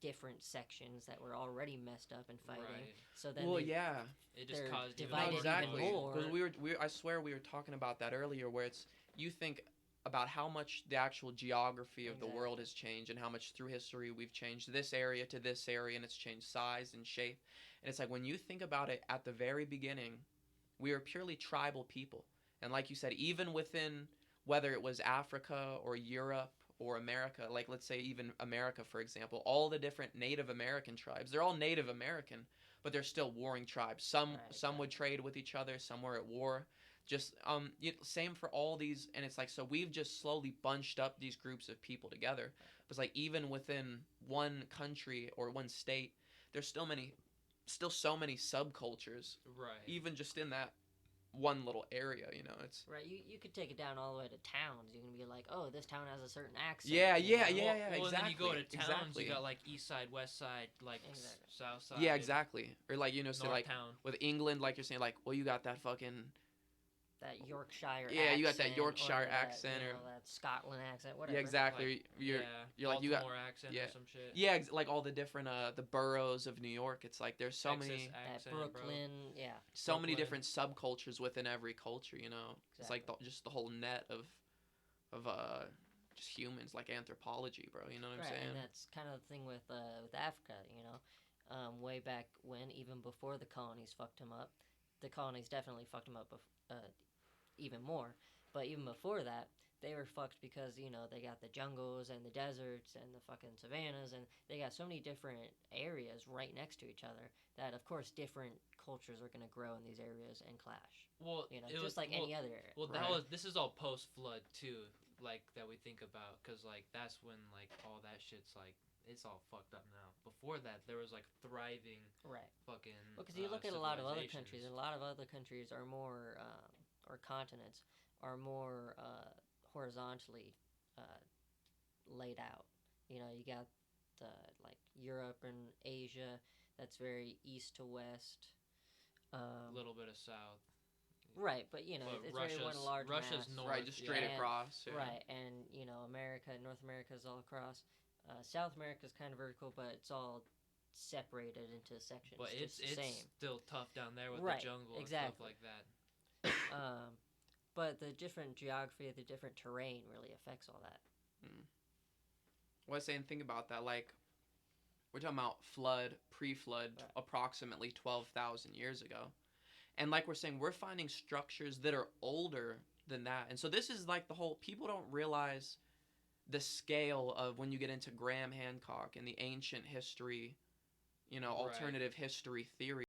different sections that were already messed up and fighting. Right. So then Well, they, yeah. It just they're caused even No, divided more even exactly. commotion. more. Because I swear we were talking about that earlier, where it's you think about how much the actual geography of the world Exactly. has changed and how much through history we've changed this area to this area, and it's changed size and shape. And it's like when you think about it at the very beginning, we are purely tribal people. And like you said, even within whether it was Africa or Europe or America, like let's say even America, for example, all the different Native American tribes, they're all Native American, but they're still warring tribes. Some Right, some would exactly. trade with each other, some were at war. Just same for all these, and it's like so we've just slowly bunched up these groups of people together. But it's like even within one country or one state, there's still many still so many subcultures, Right. even just in that one little area. It's Right, you could take it down all the way to towns. You can be like, oh, this town has a certain accent. yeah, you yeah, know? yeah, Well, yeah, well, and then you go to exactly, towns. You exactly. got like East Side, West Side, like Exactly. South Side, Yeah, exactly. Or like say North like Town. with England, like you're saying, like, well, you got that fucking That Yorkshire yeah, you got that accent, or Yorkshire that accent, or that Scotland accent, yeah, whatever. Like exactly. yeah, You're like you got Baltimore accent yeah, or some shit. yeah, like all the different the boroughs of New York. It's like there's so Texas many That accent, bro. Brooklyn, yeah, so many Brooklyn. different subcultures within every culture. It's like exactly. just the whole net of just humans, like anthropology, bro. You know what I'm Right, and saying? that's kind of the thing with Africa. Way back when, even before the colonies fucked him up, the colonies definitely fucked him up even more. But even before that, they were fucked because they got the jungles and the deserts and the fucking savannas, and they got so many different areas right next to each other that, of course, different cultures are gonna grow in these areas and clash. Well, it was Just like well, any other area. well. That Right. was this is all post flood too, like that we think about, cause like that's when like all that shit's like it's all fucked up now. Before that, there was like thriving Right. fucking Because you look at a lot of other countries, civilizations. a lot of other countries are more, or continents are more horizontally uh, laid out. You got like Europe and Asia, that's very east to west. A little bit of south, Right, but but it's very one large Russia's mass. north. Right, just straight Yeah. And across. Yeah. right, and America, North America is all across. South America is kind of vertical, but it's all separated into sections. But Just the it's same. still tough down there with Right, the jungle and stuff exactly. like that. But the different geography, the different terrain really affects all that. Mm. Well, I was saying, think about that. Like, we're talking about flood, pre-flood, Right. approximately 12,000 years ago. And like we're saying, we're finding structures that are older than that. And so this is like the whole, people don't realize the scale of when you get into Graham Hancock and the ancient history, Right. alternative history theory.